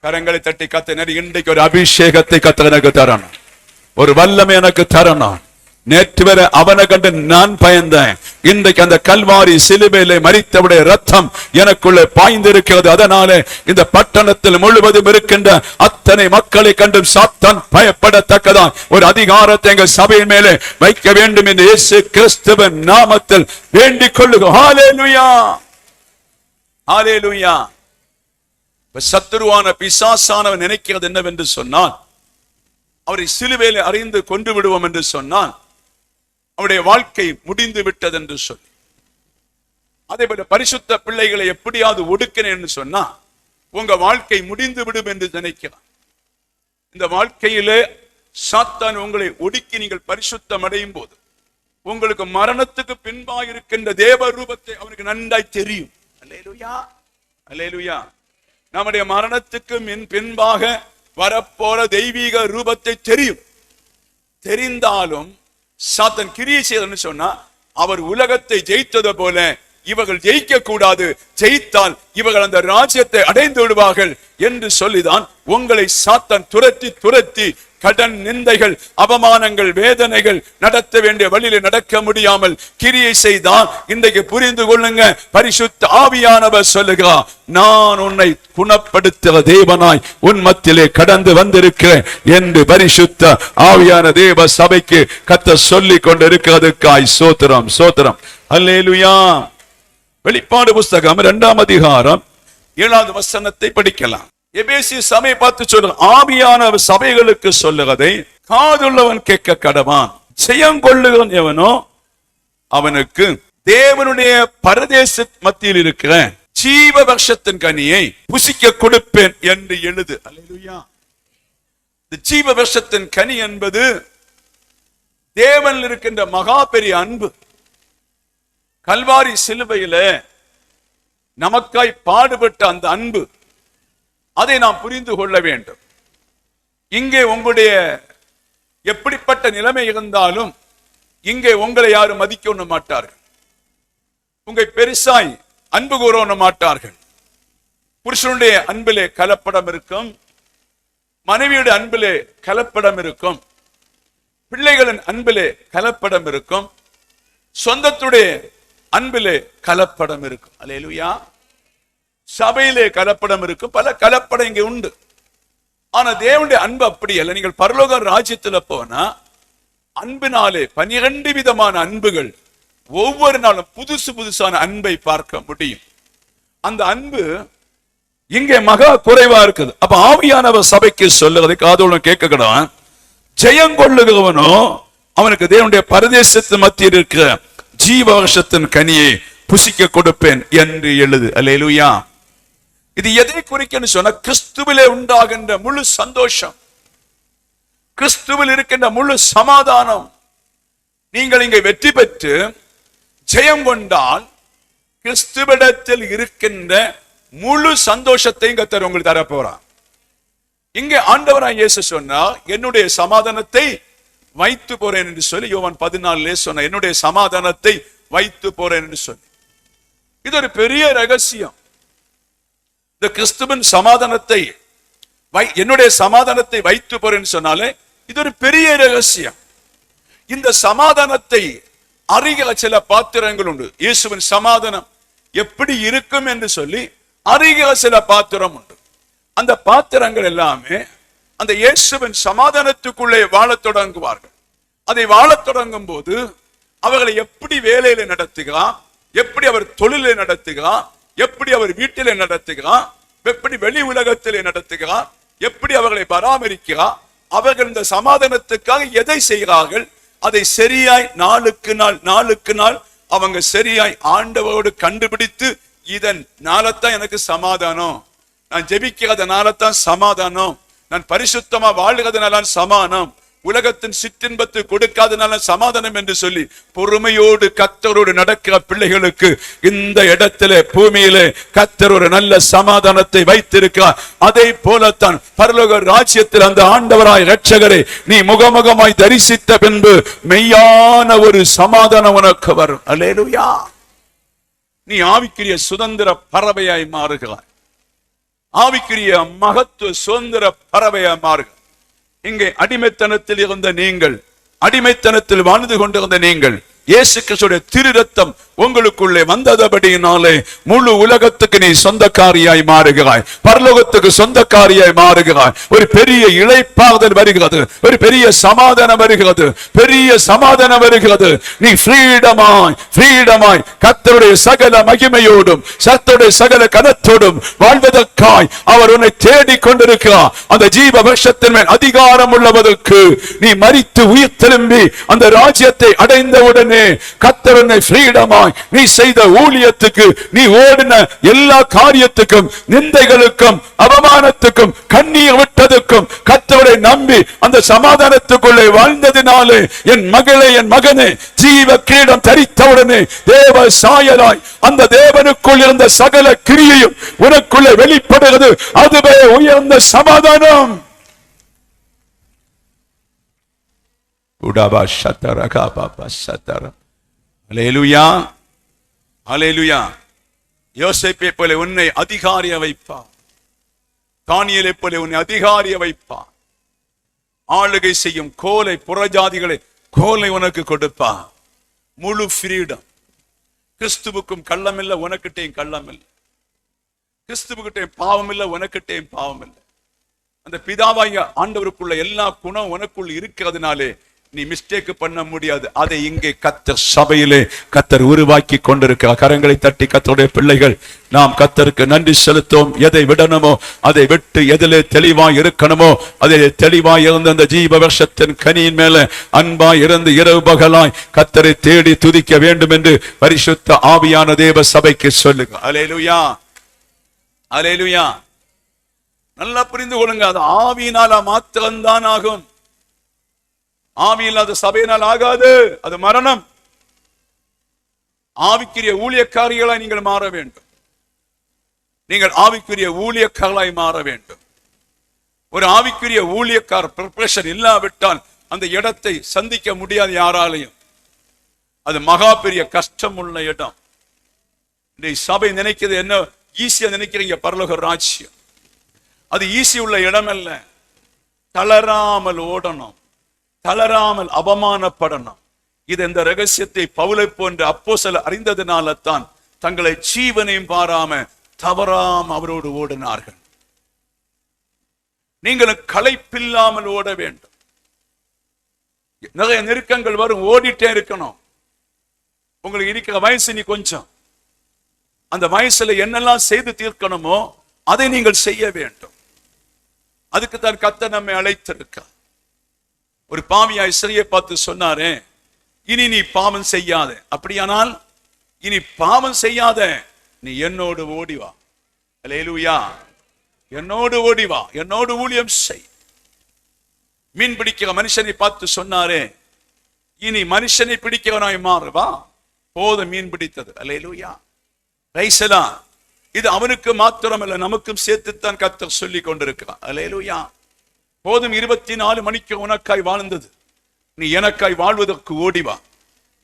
கரங்களை தட்டி கத்தினர், இன்றைக்கு ஒரு அபிஷேகத்தை கத்த எனக்கு தரணும், ஒரு வல்லமை எனக்கு தரணும். நேற்று வரை அவனை கண்டு நான் பயந்தேன். இன்றைக்கு அந்த கல்வாரி சிலுவையிலே மரித்தவுடைய ரத்தம் எனக்குள்ளே பாய்ந்திருக்கிறது. அதனாலே இந்த பட்டணத்தில் முழுவதும் இருக்கின்ற அத்தனை மக்களை கண்டும் சாத்தான் பயப்படத்தக்கதா ஒரு அதிகாரத்தை எங்கள் சபையின் மேலே வைக்க வேண்டும் என்று இயேசு கிறிஸ்துவின் நாமத்தில் வேண்டிக் கொள்ளுகிறோம். ஹல்லேலூயா, ஹல்லேலூயா. சத்துருவான பிசாசானவன் நினைக்கிறது என்னவென்று சொன்னால், அவரை சிலுவையிலே அறிந்து கொண்டு விடுவோம் என்று சொன்னால் அவருடைய வாழ்க்கை முடிந்து விட்டது என்று சொல்லி, அதே போல பரிசுத்த பிள்ளைகளை எப்படியாவது ஒடுக்கினேன் என்று சொன்னா உங்க வாழ்க்கை முடிந்து விடும் என்று நினைக்கிறான். இந்த வாழ்க்கையிலே சாத்தான் உங்களை ஒடுக்கி நீங்கள் பரிசுத்தம் அடையும் போது உங்களுக்கு மரணத்துக்கு பின்பாக இருக்கின்ற தேவ ரூபத்தை அவனுக்கு நன்றாய் தெரியும். அல்லேலூயா, அல்லேலூயா. நம்முடைய மரணத்துக்கு பின்பாக வரப்போற தெய்வீக ரூபத்தை தெரியும். தெரிந்தாலும் சாத்தான் கிரியை செய்யறன்னு சொன்னா, அவர் உலகத்தை ஜெயித்தது போல இவர்கள் ஜெயிக்க கூடாது, ஜெயித்தால் இவர்கள் அந்த ராஜ்யத்தை அடைந்து விடுவார்கள் என்று சொல்லிதான் உங்களை சாத்தான் துரத்தி துரத்தி கடன், நிந்தைகள், அவமானங்கள், வேதனைகள், நடத்த வேண்டிய வழியில நடக்க முடியாமல் கிரியை செய்தான். இன்றைக்கு புரிந்து கொள்ளுங்க, பரிசுத்த ஆவியானவர் சொல்லுகிறார், நான் உன்னை குணப்படுத்துகிற தேவனாய் உன் மத்தியிலே கடந்து வந்திருக்கிறேன் என்று பரிசுத்த ஆவியான தேவ சபைக்கு கத்த சொல்லிக் கொண்டிருக்கிறதுக்காய் சோத்திரம், சோத்திரம். அல்லேலூயா. வெளிப்பாடு புஸ்தகம் 2ஆம் அதிகாரம் 7வது வசனத்தை படிக்கலாம். எபேசிய சபையை பார்த்து சொல்ற, ஆவியான சபைகளுக்கு சொல்லுவதை காதுள்ளவன் கேட்க கடவான். செய்யங்கொள்ளுகிறவன் எவனோ அவனுக்கு தேவனுடைய பரதேச மத்தியில் இருக்கிற ஜீவ வருஷத்தின் கனியை புசிக்க கொடுப்பேன் என்று எழுது. அல்லேலூயா. இந்த ஜீவ வருஷத்தின் கனி என்பது தேவனில் இருக்கின்ற மகா பெரிய அன்பு. கல்வாரி சிலுவையில நமக்காய் பாடுபட்ட அந்த அன்பு, அதை நாம் புரிந்து கொள்ள வேண்டும். இங்கே உங்களுடைய எப்படிப்பட்ட நிலைமை இருந்தாலும் இங்கே உங்களை யாரும் மதிக்க மாட்டார்கள், உங்களை பெருசாய் அன்பு கூற மாட்டார்கள். புருஷனுடைய அன்பிலே கலப்படம் இருக்கும், மனைவியுடைய அன்பிலே கலப்படம் இருக்கும், பிள்ளைகளின் அன்பிலே கலப்படம் இருக்கும், சொந்தத்துடைய அன்பிலே கலப்படம் இருக்கும். அல்லேலூயா. சபையிலே கலப்படம் இருக்கும், பல கலப்படம் இங்கே உண்டு. ஆனா தேவனுடைய அன்பு அப்படி அல்ல. நீங்கள் பரலோக ராஜ்யத்துல போனா அன்பினாலே 12 விதமான அன்புகள், ஒவ்வொரு நாளும் புதுசு புதுசான அன்பை பார்க்க முடியும். அந்த அன்பு இங்கே மகா குறைவா இருக்குது. அப்ப ஆவியானவர் சபைக்கு சொல்லுவதை காதோடு கேட்கக்கூடாது. ஜெயங்கொள்ளுகிறவனோ அவனுக்கு தேவனுடைய பரதேசத்து மத்தியில் இருக்கிற ஜீவ வருஷத்தின் கனியை புசிக்க கொடுப்பேன் என்று எழுது. அல்லேலூயா. இது எதை குறிக்கன்னு சொன்னா, கிறிஸ்துவிலே உண்டாகின்ற முழு சந்தோஷம், கிறிஸ்துவில் இருக்கின்ற முழு சமாதானம். நீங்கள் இங்கே வெற்றி பெற்று ஜெயம் கொண்டால் கிறிஸ்துவிடத்தில் இருக்கின்ற முழு சந்தோஷத்தையும் கர்த்தர் உங்களுக்கு தர போறார். இங்கே ஆண்டவராய் இயேசு சொன்னார், என்னுடைய சமாதானத்தை வைத்து போறேன் என்று சொல்லி யோவான் 14 சொன்ன, என்னுடைய சமாதானத்தை வைத்து போறேன் என்று சொல்லி. இது ஒரு பெரிய ரகசியம். இந்த கிறிஸ்துவின் சமாதானத்தை, என்னுடைய சமாதானத்தை வைத்து போறேன்னு சொன்னாலே இது ஒரு பெரிய ரகசியம். இந்த சமாதானத்தை அறிகிற சில பாத்திரங்கள் உண்டு. இயேசுவின் சமாதானம் எப்படி இருக்கும் என்று சொல்லி அறிகிற சில பாத்திரம் உண்டு. அந்த பாத்திரங்கள் எல்லாமே அந்த இயேசுவின் சமாதானத்துக்குள்ளே வாழத் தொடங்குவார்கள். அதை வாழத் தொடங்கும் போது அவர்களை எப்படி வேலையில நடத்துகிறார், எப்படி அவர் தொழிலை நடத்துகிறார், எப்படி அவர் வீட்டிலே நடத்துகிறார், எப்படி வெளி உலகத்திலே நடத்துகிறார், எப்படி அவர்களை பராமரிக்கிறார், அவர்கள் இந்த சமாதானத்துக்காக எதை செய்கிறார்கள், அதை சரியாய் நாளுக்கு நாள் அவங்க சரியாய் ஆண்டவரோடு கண்டுபிடித்து, இதன் நாளத்தான் எனக்கு சமாதானம், நான் ஜெபிக்கிறதுனாலதான் சமாதானம், நான் பரிசுத்தமா வாழ்கிறதுனால சமாதானம், உலகத்தின் சிற்றின்பத்தை கொடுக்காதனால சமாதானம் என்று சொல்லி பொறுமையோடு கர்த்தரோடு நடக்கிற பிள்ளைகளுக்கு இந்த இடத்திலே பூமியிலே கர்த்தர் ஒரு நல்ல சமாதானத்தை வைத்திருக்கிறார். அதை போலத்தான் பரலோக ராஜ்யத்தில் அந்த ஆண்டவராய் இரட்சகரை நீ முகமுகமாய் தரிசித்த பின்பு மெய்யான ஒரு சமாதானம் உனக்கு வரும். அல்லேலூயா. நீ ஆவிக்குரிய சுதந்திர பறவையாய் மாறுகிறாய். ஆவிக்குரிய மகத்துவ சுதந்திர பறவையா மாறுக. இங்கே அடிமைத்தனத்தில் இருந்த நீங்கள், அடிமைத்தனத்தில் வாழ்ந்து கொண்டிருந்த நீங்கள், இயேசு கிறிஸ்துவின் திரு ரத்தம் உங்களுக்குள்ளே வந்ததபடியினாலே முழு உலகத்துக்கு நீ சொந்தக்காரியாய் மாறுகிறாய், பரலோகத்துக்கு சொந்தக்காரியாய் மாறுகிறாய். ஒரு பெரிய இளைப்பாறுதல் வருகிறது, ஒரு பெரிய சமாதானம் வருகிறது, பெரிய சமாதானம் வருகிறது. நீ ஃப்ரீடமாய் கர்த்தருடைய சகல மகிமையோடும் கர்த்தருடைய சகல கனத்தோடும் வாழ்வதற்காய் அவர் உன்னை தேடிக் கொண்டிருக்கிறார். அந்த ஜீவ வருஷத்தின் மேல் அதிகாரம் உள்ளவதற்கு நீ மரித்து உயிர் திரும்பி அந்த ராஜ்யத்தை அடைந்தவுடனே கர்த்தர் உன்னை ஃப்ரீடமாய் நீ செய்த ஊழியத்துக்கு, நீ ஓடின எல்லா காரியத்துக்கும், நிந்தைகளுக்கும், அவமானத்துக்கும், கண்ணீர் விட்டதுக்கும் கர்த்தரை நம்பி அந்த சமாதானத்துக்குள்ளே வாழ்ந்ததினாலே என் மகளே, என் மகனே, ஜீவ கிரீடம் தரித்தவுடனே தேவ சாயலாய் அந்த தேவனுக்குள் இருந்த சகல கிரியையும் உனக்குள்ளே வெளிப்படுகிறது. அதுவே உயர்ந்த சமாதானம். யோசேப்பை போல உன்னை அதிகாரிய வைப்பார், தானியேலை போல உன்னை அதிகாரிய வைப்பார். ஆளுகை செய்யும் கோலை, புறஜாதிகளை கோலை உனக்கு கொடுப்பார். முழு ஃப்ரீடம். கிறிஸ்துவுக்கும் கள்ளம் இல்லை, உனக்கிட்டையும் கள்ளம் இல்லை. கிறிஸ்துவுக்கிட்டையும் பாவம் இல்லை, உனக்கிட்டையும் பாவம் இல்லை. அந்த பிதாவாகிய ஆண்டவருக்குள்ள எல்லா குணம் உனக்குள் இருக்கிறதுனாலே நீ மிஸ்டேக் பண்ண முடியாது. அதை இங்கே கர்த்தர் சபையிலே கர்த்தர் உருவாக்கி கொண்டிருக்கிறார். கரங்களை தட்டி கர்த்தருடைய பிள்ளைகள் நாம் கர்த்தருக்கு நன்றி செலுத்தும். எதை விடணுமோ அதை விட்டு எதிலே தெளிவாய் இருக்கணுமோ அதிலே தெளிவாய் இருந்த அந்த ஜீவ வருஷத்தின் கனியின் மேல அன்பாய் இருந்து இரவு பகலாய் கர்த்தரை தேடி துதிக்க வேண்டும் என்று பரிசுத்த ஆவியான தேவ சபைக்கு சொல்லுங்க. அல்லேலூயா, அல்லேலூயா. நல்லா புரிந்து கொள்ளுங்க. அது ஆவியினால மாத்திரம்தான் ஆகும். ஆவி இல்லாத சபையினால் ஆகாது, அது மரணம். ஆவிக்குரிய ஊழியக்காரிகளாய் நீங்கள் மாற வேண்டும். நீங்கள் ஆவிக்குரிய ஊழியக்காரர்களாய் மாற வேண்டும். ஒரு ஆவிக்குரிய ஊழியக்கார ப்ரிப்பரேஷன் இல்லாவிட்டால் அந்த இடத்தை சந்திக்க முடியாது யாராலையும். அது மகா பெரிய கஷ்டம் உள்ள இடம். இந்த சபை நினைக்கிறது என்ன, ஈஸியா நினைக்கிறீங்க பரலோக ராஜ்யம். அது ஈஸி உள்ள இடம் அல்ல. தளராமல் ஓடணும், தளராமல் அவமானப்படணும். இது இந்த ரகசியத்தை பவுலை போன்ற அப்போஸ்தலர் அறிந்ததினால தான் தங்களை ஜீவனையும் பாராம தவறாம அவரோடு ஓடினார்கள். நீங்களும் களைப்பில்லாமல் ஓட வேண்டும். நிறைய நெருக்கங்கள் வரும், ஓடிட்டே இருக்கணும். உங்களுக்கு இருக்கிற வயசு நீ கொஞ்சம், அந்த வயசுல என்னெல்லாம் செய்து தீர்க்கணுமோ அதை நீங்கள் செய்ய வேண்டும். அதுக்கு தான் கர்த்தர் நம்மை அழைத்திருக்க. ஒரு பாவியாய் ஸ்திரியை பார்த்து சொன்னாரே, இனி நீ பாவம் செய்யாத. அப்படியானால் இனி பாவம் செய்யாத, நீ என்னோடு ஓடிவா. அல்லேலூயா. என்னோடு ஓடிவா, என்னோடு ஊழியம் செய். மீன் பிடிக்கிற மனுஷனை பார்த்து சொன்னாரே, இனி மனுஷனை பிடிக்கிறவனாய் மாறுவா. போதும் மீன் பிடித்தது. அல்லேலூயா. ரைசலா. இது அவனுக்கு மாத்திரமல்ல, நமக்கும் சேர்த்துத்தான் கர்த்தர் சொல்லி கொண்டிருக்கிறார். அல்லேலூயா. போதும் 24 மணிக்கு உனக்காய் வாழ்ந்தது, நீ எனக்காய் வாழ்வதற்கு ஓடிவா.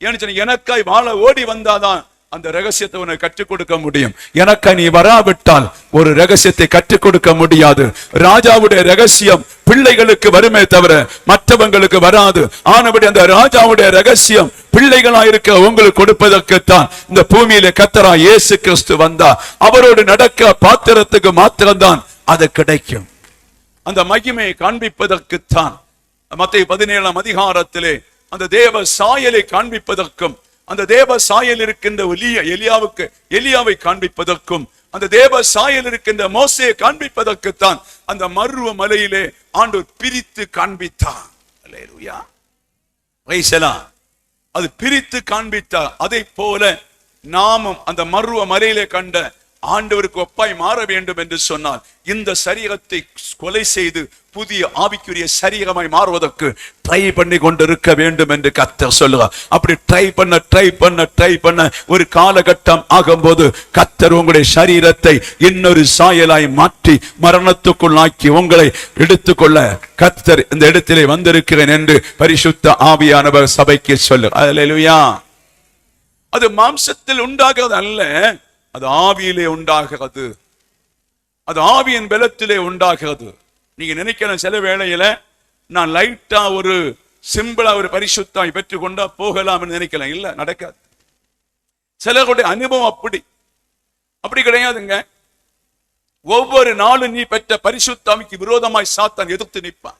ஏன்னு எனக்காய் வாழ ஓடி வந்தாதான் அந்த ரகசியத்தை உனக்கு கற்றுக் கொடுக்க முடியும். எனக்காய் நீ வராவிட்டால் ஒரு ரகசியத்தை கற்றுக் கொடுக்க முடியாது. ராஜாவுடைய ரகசியம் பிள்ளைகளுக்கு வருமே தவிர மற்றவங்களுக்கு வராது. ஆனபடி அந்த ராஜாவுடைய ரகசியம் பிள்ளைகளா இருக்க உங்களுக்கு கொடுப்பதற்குத்தான் இந்த பூமியில கர்த்தராகிய இயேசு கிறிஸ்து வந்தா. அவரோடு நடக்க பாத்திரத்துக்கு மாத்திரம்தான் அது கிடைக்கும். அந்த மகிமையை காண்பிப்பதற்குத்தான் மத்தேயு 17ஆம் அதிகாரத்திலே அந்த தேவ சாயலை காண்பிப்பதற்கும், அந்த தேவ சாயல் இருக்கின்ற எலியாவை காண்பிப்பதற்கும், அந்த தேவ சாயல் இருக்கின்ற மோசேயை காண்பிப்பதற்குத்தான் அந்த மருவ மலையிலே ஆண்டவர் பிரித்து காண்பித்தார். அல்லேலூயா. அது பிரித்து காண்பித்தார். அதை போல நாமும் அந்த மருவ மலையிலே கண்ட ஆண்டவருக்கு ஒப்பாய் மாற வேண்டும் என்று சொன்னால் இந்த சரீரத்தை கொலை செய்து புதிய ஆவிக்குரிய சரீரமாய் மாறுவதற்கு ட்ரை பண்ணி கொண்டிருக்க வேண்டும் என்று கர்த்தர் சொல்லுவார். அப்படி ட்ரை பண்ண ஒரு காலகட்டம் ஆகும்போது கர்த்தர் உங்களுடைய சரீரத்தை இன்னொரு சாயலாய் மாற்றி மரணத்துக்குள் ஆக்கி உங்களை எடுத்துக்கொள்ள கர்த்தர் இந்த இடத்திலே வந்திருக்கிறேன் என்று பரிசுத்த ஆவியானவர் சபைக்கு சொல்லு. அல்லேலூயா. அது மாம்சத்தில் உண்டாகிறது அல்ல, அது ஆவியிலே உண்டாகிறது. அது ஆவியின் பலத்திலே உண்டாகிறது. நீங்க நினைக்கிற சில வேளையில நான் லைட்டா ஒரு சிம்பிளா ஒரு பரிசுத்தாய் பெற்றுக் கொண்டா போகலாம் நினைக்கலாம். இல்ல, நடக்காது. சிலருடைய அனுபவம் அப்படி கிடையாதுங்க. ஒவ்வொரு நாளும் நீ பெற்ற பரிசுத்த ஆவிக்கு விரோதமாய் சாத்தான் எதிர்த்து நிற்பான்.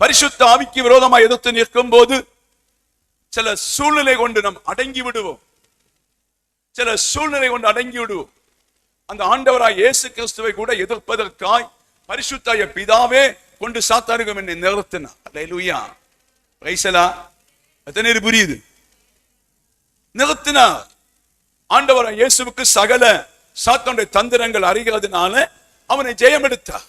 பரிசுத்த ஆவிக்கு விரோதமாய் எதிர்த்து நிற்கும் போது சில சூழ்நிலை கொண்டு நாம் அடங்கி விடுவோம். அந்த ஆண்டவராய் இயேசு கிறிஸ்துவை கூட எதிர்ப்பதற்காய் பரிசுத்தாய பிதாவே கொண்டு சாத்தானுக்கு என்னை நிறுத்தினார். அல்லேலூயா, பிரைஸ் தி லார்ட். எத்தனை புரியுது? நிறுத்தினார். ஆண்டவராய் இயேசுவுக்கு சகல சாத்தானுடைய தந்திரங்கள் அறிகிறதுனால அவனை ஜெயம் எடுத்தார்.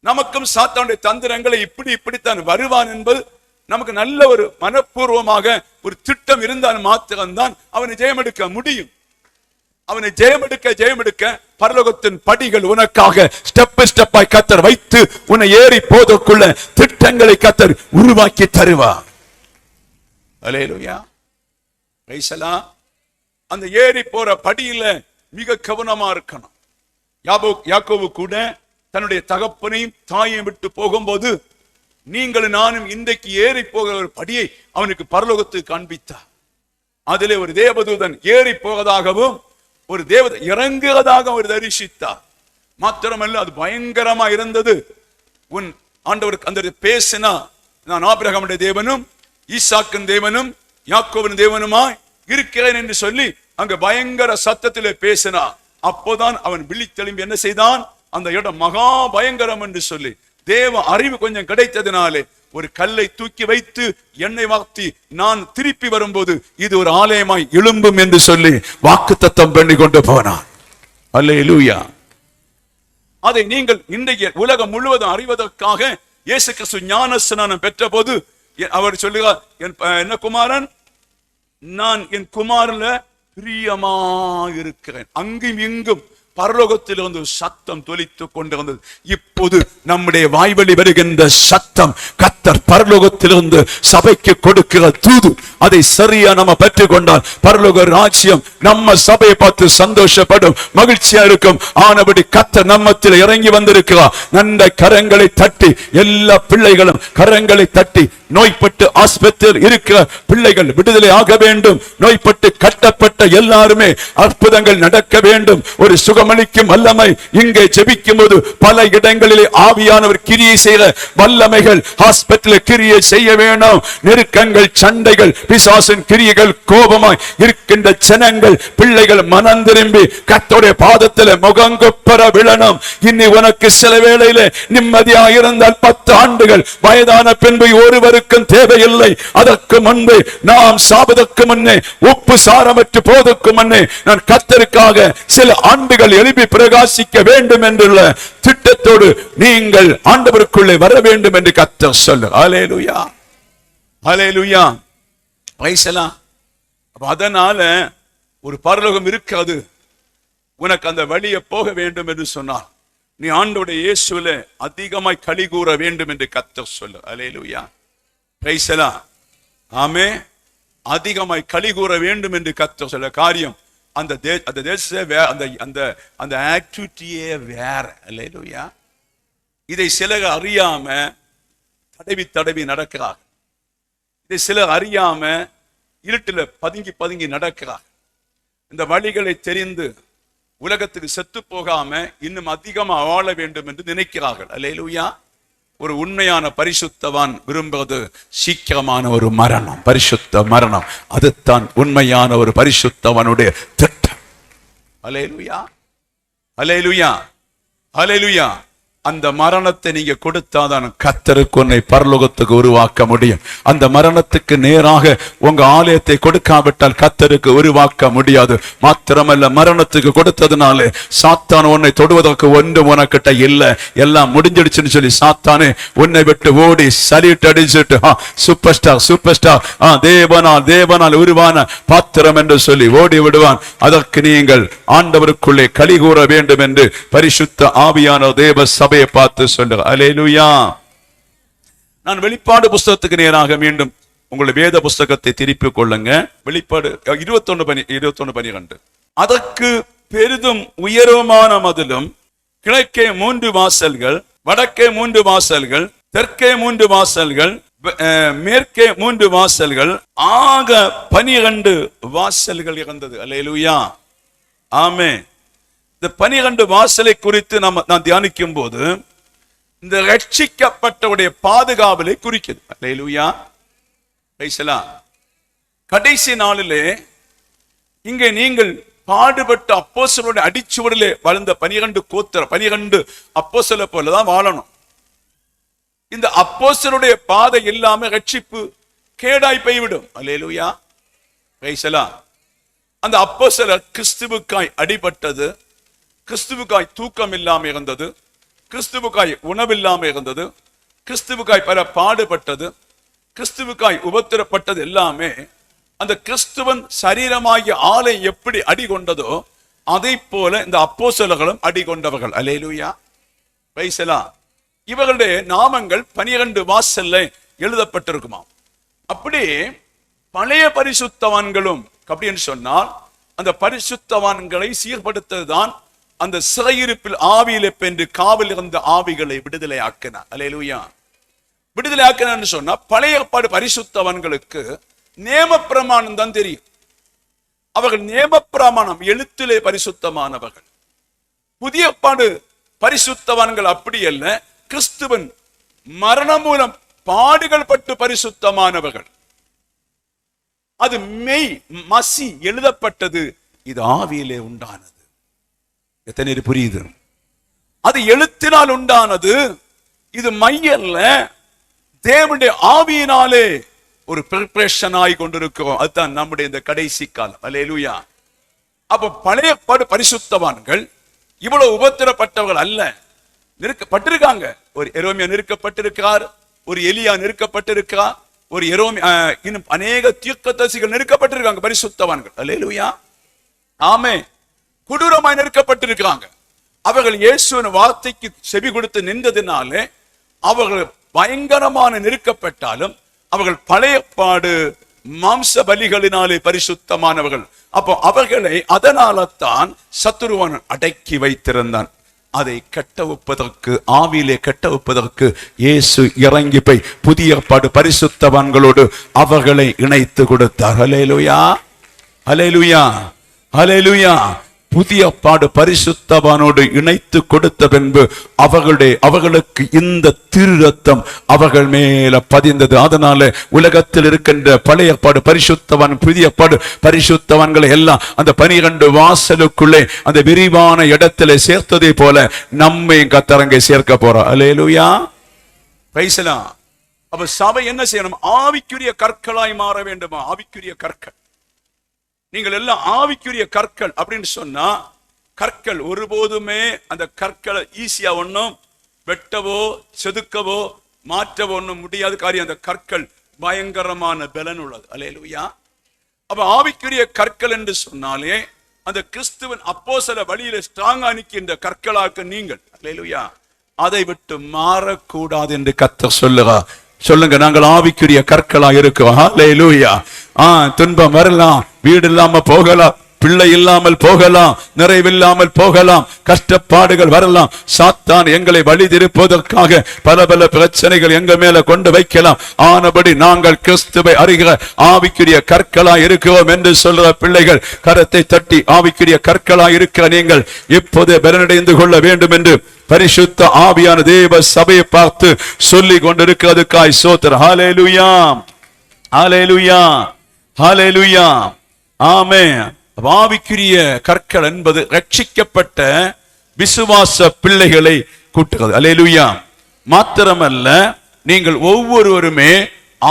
நமக்கும் சாத்தானுடைய தந்திரங்களை இப்படித்தான் வருவான் என்பது நமக்கு நல்ல ஒரு மனப்பூர்வமாக ஒரு திட்டம் இருந்தால் மாத்திரம்தான் அவனை ஜெயம் எடுக்க முடியும். அவனை ஜெயம் எடுக்க பரலோகத்தின் படிகள் உனக்காக ஸ்டெப் பை ஸ்டெப்பாய் கர்த்தர் வைத்து உன்னை ஏறி போதற்குள்ள திட்டங்களை கர்த்தர் உருவாக்கி தருவார். அல்லேலூயா, பிரைஸ் தி லார்ட். அந்த ஏறி போற படியில மிக கவனமா இருக்கணும். யாக்கோபு கூட தன்னுடைய தகப்பனையும் தாயையும் விட்டு போகும்போது நீங்களும் நானும் இன்றைக்கு ஏறி போகிற ஒரு படியை அவனுக்கு பரலோகத்துக்கு காண்பித்தார். அதிலே ஒரு தேவதூதன் ஏறி போவதாகவும் ஒரு தேவதை இறங்குவதாக ஒரு தரிசித்தார். மாத்திரமல்ல, அது பயங்கரமா இருந்தது. உன் ஆண்டவருக்கு அந்த பேசினா, நான் ஆபிரகாமுடைய தேவனும் ஈசாக்கின் தேவனும் யாக்கோபின் தேவனுமாய் இருக்கிறேன் என்று சொல்லி அங்க பயங்கர சத்தத்திலே பேசினா. அப்போதான் அவன் விழித்தெழும்பி என்ன செய்தான்? அந்த இடம் மகா பயங்கரம் என்று சொல்லி தேவ அறிவு கொஞ்சம் கிடைத்ததினாலே ஒரு கல்லை தூக்கி வைத்து எண்ணெய் வார்த்தி நான் திருப்பி வரும்போது இது ஒரு ஆலயமாய் எழும்பும் என்று சொல்லி வாக்குத்தத்தம் பண்ணி கொண்டு போனான். அல்லேலூயா. அதை நீங்கள் இன்றைய உலகம் முழுவதும் அறிவதற்காக இயேசு கிறிஸ்து ஞானஸ்நானம் பெற்ற போது அவர் சொல்லுகிறார், என்ன குமாரன், நான் என் குமாரன்ல பிரியமா இருக்கிறேன். அங்கும் இங்கும் பரலோகத்திலிருந்து சத்தம் தொலித்துக் கொண்டிருந்தது. இப்போது நம்முடைய வாய்வழி வருகின்ற சத்தம் கர்த்தர் பரலோகத்திலிருந்து சபைக்கு கொடுக்கிற தூது. அதை சரியா நம்ம பெற்றுக் கொண்டால் பரலோக ராஜ்யம் நம்ம சபையை பார்த்து சந்தோஷப்படும், மகிழ்ச்சியா இருக்கும். ஆனபடி கர்த்தர் நம்மத்தில் இறங்கி வந்திருக்கிறார். நல்ல கரங்களை தட்டி, எல்லா பிள்ளைகளும் கரங்களை தட்டி, நோய்பட்டு ஆஸ்பத்திரியில் இருக்கிற பிள்ளைகள் விடுதலை ஆக வேண்டும். நோய்பட்டு கட்டப்பட்ட எல்லாருமே அற்புதங்கள் நடக்க வேண்டும். ஒரு சுகமளிக்கும் வல்லமை இங்கே ஜெபிக்கும் போது பல இடங்களிலே ஆவியானவர் கிரியை செய்கிற வல்லமைகள் ஹாஸ்பிட்டலில் கிரியை செய்ய வேணும். நெருக்கங்கள், சண்டைகள், பிசாசின் கிரியைகள், கோபமாய் இருக்கின்ற ஜனங்கள், பிள்ளைகள் மனம் திரும்பி கர்த்தருடைய பாதத்தில் முகங்குப்புற விழணும். இனி உனக்கு சில வேளையிலே நிம்மதியாக இருந்தால் 10 ஆண்டுகள் வயதான பின்பு ஒருவருக்கு தேவையில்லை. அதற்கு முன்பே நாம் சாபதற்கு முன்னே, உப்பு சாரமற்று போவதற்கு முன்னே நான் கர்த்தருக்காக சில ஆண்டுகள் எழுப்பி பிரகாசிக்க வேண்டும் என்றுள்ள திட்டத்தோடு நீங்கள் ஆண்டவருக்குள்ளே வர வேண்டும் என்று கர்த்தர் சொல்ல. அல்லேலூயா, அல்லேலூயா, பிரைஸ் தி லார்ட். அதனால ஒரு பரலோகம் இருக்காது. உனக்கு அந்த வழியை போக வேண்டும் என்று சொன்னார். நீ ஆண்டவருடைய இயேசுவில அதிகமாய் களி கூற வேண்டும் என்று கர்த்தர் சொல்ல. அல்லேலூயா, பிரைஸ் தி லார்ட். ஆமென். அதிகமாய் களி கூற வேண்டும் என்று கர்த்தர் சொல்ல காரியம் அந்த தேச அந்த ஆக்டிவிட்டியே வேற. அல்லேலூயா. இதை சிலர் அறியாம தடவி நடக்கிறார். இதை சிலர் அறியாம இருட்டில் பதுங்கி நடக்கிறார். இந்த வழிகளை தெரிந்து உலகத்துக்கு செத்து போகாம இன்னும் அதிகமா வாழ வேண்டும் என்று நினைக்கிறார்கள். அல்லேலூயா. ஒரு உண்மையான பரிசுத்தவான் விரும்புவது சீக்கிரமான ஒரு மரணம், பரிசுத்த மரணம். அதுதான் உண்மையான ஒரு பரிசுத்தவனுடைய திட்டம். அல்லேலூயா, அல்லேலூயா, அல்லேலூயா. அந்த மரணத்தை நீங்க கொடுத்தாதான் கர்த்தருக்கு உன்னை பரலோகத்துக்கு உருவாக்க முடியும். அந்த மரணத்துக்கு நேராக உங்க ஆலயத்தை கொடுக்காவிட்டால் கர்த்தருக்கு உருவாக்க முடியாது. மாத்திரமல்ல, மரணத்துக்கு கொடுத்ததுனால சாத்தான் உன்னை தொடுவதற்கு ஒன்றும் உனக்கிட்ட இல்லை, எல்லாம் முடிஞ்சிடுச்சுன்னு சொல்லி சாத்தானே உன்னை விட்டு ஓடி சல்யூட் அடிச்சுட்டு சூப்பர் ஸ்டார் தேவனால் உருவான பாத்திரம் என்று சொல்லி ஓடி விடுவான். அதற்கு நீங்கள் ஆண்டவருக்குள்ளே களி கூற வேண்டும் என்று பரிசுத்த ஆவியான தேவ சபை பார்த்து சொல்லுங்க. அல்லேலூயா. நான் வெளிப்பாடு புஸ்தகத்துக்கு நேராக மீண்டும் உங்களுடைய வேத புஸ்தகத்தை திருப்பிக் கொள்ளுங்க. வெளிப்பாடு 21:12. அதற்கு பெரிதும் உயரமான மதிலும் கிழக்கே 3 வாசல்கள், வடக்கே 3 வாசல்கள், தெற்கே 3 வாசல்கள், மேற்கே 3 வாசல்கள், ஆக 12 வாசல்கள் இருந்தது. அல்லேலூயா, ஆமென். இந்த 12 வாசலை குறித்து நான் தியானிக்கும் போது இந்த ரட்சிக்கப்பட்டவருடைய பாதுகாவலை குறிக்குது. அல்லேலூயா, கடைசி நாளிலே இங்கே நீங்கள் பாடுபட்ட அப்போஸ்தலருடைய அடிச்சுவடிலே வளர்ந்த 12 அப்போஸ்தலரை போலதான் வாழணும். இந்த அப்போஸ்தலருடைய பாதை இல்லாம ரட்சிப்பு கேடாய் போய்விடும். அல்லேலூயா, அந்த அப்போஸ்தலர் கிறிஸ்துவுக்காய் அடிபட்டது, கிறிஸ்துவுக்காய் தூக்கம் இல்லாம இருந்தது, கிறிஸ்துவுக்காய் உணவில்லாம இருந்தது, கிறிஸ்துவுக்காய் பல பாடுபட்டது, கிறிஸ்துவுக்காய் உபத்திரப்பட்டது எல்லாமே அந்த கிறிஸ்துவன் சரீரமாகிய ஆளை எப்படி அடிகொண்டதோ அதை போல இந்த அப்போஸ்தலர்களும் அடிகொண்டவர்கள். அல்லேலூயா, இவர்களுடைய நாமங்கள் 12 வாசல்ல எழுதப்பட்டிருக்குமா. அப்படி பழைய பரிசுத்தவான்களும் அப்படின்னு சொன்னால் அந்த பரிசுத்தவான்களை சீர்படுத்ததுதான் அந்த சிறையிருப்பில் ஆவியிலே பென்று காவல் இருந்த ஆவிகளை விடுதலை ஆக்கினார். அல்லேலூயா, விடுதலை ஆக்கினான்னு சொன்னா பழைய ஏற்பாடு பரிசுத்தவான்களுக்கு நேம பிரமாணம் தான் தெரியும். அவர்கள் நேம பிரமாணம் எழுத்திலே பரிசுத்தமானவர்கள். புதிய ஏற்பாடு பரிசுத்தவான்கள் அப்படி அல்ல, கிறிஸ்துவன் மரணம் மூலம் பாடுகள் பட்டு பரிசுத்தமானவர்கள். அது மெய் மசி எழுதப்பட்டது, இது ஆவியிலே உண்டானது. எத்தனை புரியுது? அது எழுத்தினால் உண்டானது, இது மையல்ல, தேவனுடைய ஆவியினாலே ஒரு பிரிப்பரேஷன் ஆகி கொண்டிருக்கிறோம். அதுதான் நம்முடைய இந்த கடைசி காலம். அல்லேலூயா. அப்ப பழைய பரிசுத்தவான்கள் இவ்வளவு உபத்திரப்பட்டவர்கள் அல்ல, நெருக்கப்பட்டிருக்காங்க. ஒரு எரோமியா நெருக்கப்பட்டிருக்கிறார், ஒரு எலியா நெருக்கப்பட்டிருக்கிறார், ஒரு இன்னும் அநேக தீர்க்கதரிசிகள் நெருக்கப்பட்டிருக்காங்க பரிசுத்தவான்கள். அல்லேலூயா, ஆமென். கொடூரமாய் நெருக்கப்பட்டிருக்கிறாங்க. அவர்கள் இயேசுவின் வார்த்தைக்கு செவி கொடுத்து நின்றதினாலே அவர்கள் பயங்கரமான நெருக்கப்பட்டாலும் அவர்கள் பழைய பாடு மாம்ச பலிகளினாலே பரிசுத்தமானவர்கள். அப்போ அவர்களை அதனால தான் சத்துருவன் அடக்கி வைத்திருந்தான். அதை கட்டவுப்பதற்கு, ஆவியிலே கட்டவுப்பதற்கு இயேசு இறங்கி போய் புதிய பாடு பரிசுத்தவான்களோடு அவர்களை இணைத்து கொடுத்தார். அல்லேலூயா, அல்லேலூயா, அல்லேலூயா. புதிய பாடு பரிசுத்தவானோடு இணைத்து கொடுத்த பின்பு அவர்களுக்கு இந்த திரு ரத்தம் அவர்கள் மேல பதிந்தது. அதனால உலகத்தில் இருக்கின்ற பழைய பாடு பரிசுத்தவான், புதிய பாடு பரிசுத்தவான்களை எல்லாம் அந்த 12 வாசலுக்குள்ளே அந்த விரிவான இடத்திலே சேர்த்ததை போல நம்மை கத்தரங்கை சேர்க்க போறோம். அல்லேலூயா, பிரைஸ்லாம். அப்ப சபை என்ன செய்யணும்? ஆவிக்குரிய கற்களாய் மாற வேண்டுமா? ஆவிக்குரிய கற்கள். நீங்கள் எல்லாம் ஆவிக்குரிய கற்கள் அப்படின்னு சொன்னா, கற்கள் ஒருபோதுமே அந்த கற்களை ஈஸியா ஒன்னும் வெட்டவோ செதுக்கவோ மாற்றவோ ஒன்னும் முடியாத காரியம். அந்த கற்கள் பயங்கரமான பலன் உள்ளது. அல்லேலூயா. அப்ப ஆவிக்குரிய கற்கள் என்று சொன்னாலே அந்த கிறிஸ்துவின் அப்போஸ்தல வழியில ஸ்ட்ராங்கா நிற்கின்ற கற்களாக நீங்கள். அல்லேலூயா. அதை விட்டு மாறக்கூடாது என்று கர்த்தர் சொல்லுங்க. நாங்கள் ஆவிக்குரிய கற்களா இருக்கிறோம். அல்லேலூயா. துன்பம் வரலாம், வீடு இல்லாம போகலாம், பிள்ளை இல்லாமல் போகலாம், நிறைவில்லாமல் போகலாம், கஷ்டப்பாடுகள் வரலாம், சாத்தான் எங்களை வழி திருப்பதற்காக பல பல பிரச்சனைகள் எங்க மேல கொண்டு வைக்கலாம். ஆனபடி நாங்கள் கிறிஸ்துவை அறிகிற ஆவிக்குரிய கற்களா இருக்கிறோம் என்று சொல்ற பிள்ளைகள் கரத்தை தட்டி ஆவிக்குரிய கற்களா இருக்கிற நீங்கள் இப்போதே பலனடைந்து கொள்ள வேண்டும் என்று பரிசுத்த ஆவியான தேவ சபையை பார்த்து சொல்லி கொண்டிருக்கிறதுக்காய் ஸ்தோத்திரம். ஹல்லேலூயா, ஹல்லேலூயா, ஹல்லேலூயா, ஆமென். ஆவிக்குரிய கற்கள் என்பது ரட்சிக்கப்பட்ட விசுவாச பிள்ளைகளை கூட்டுகிறது. அல்லேலூயா. மாத்திரமல்ல, நீங்கள் ஒவ்வொருவருமே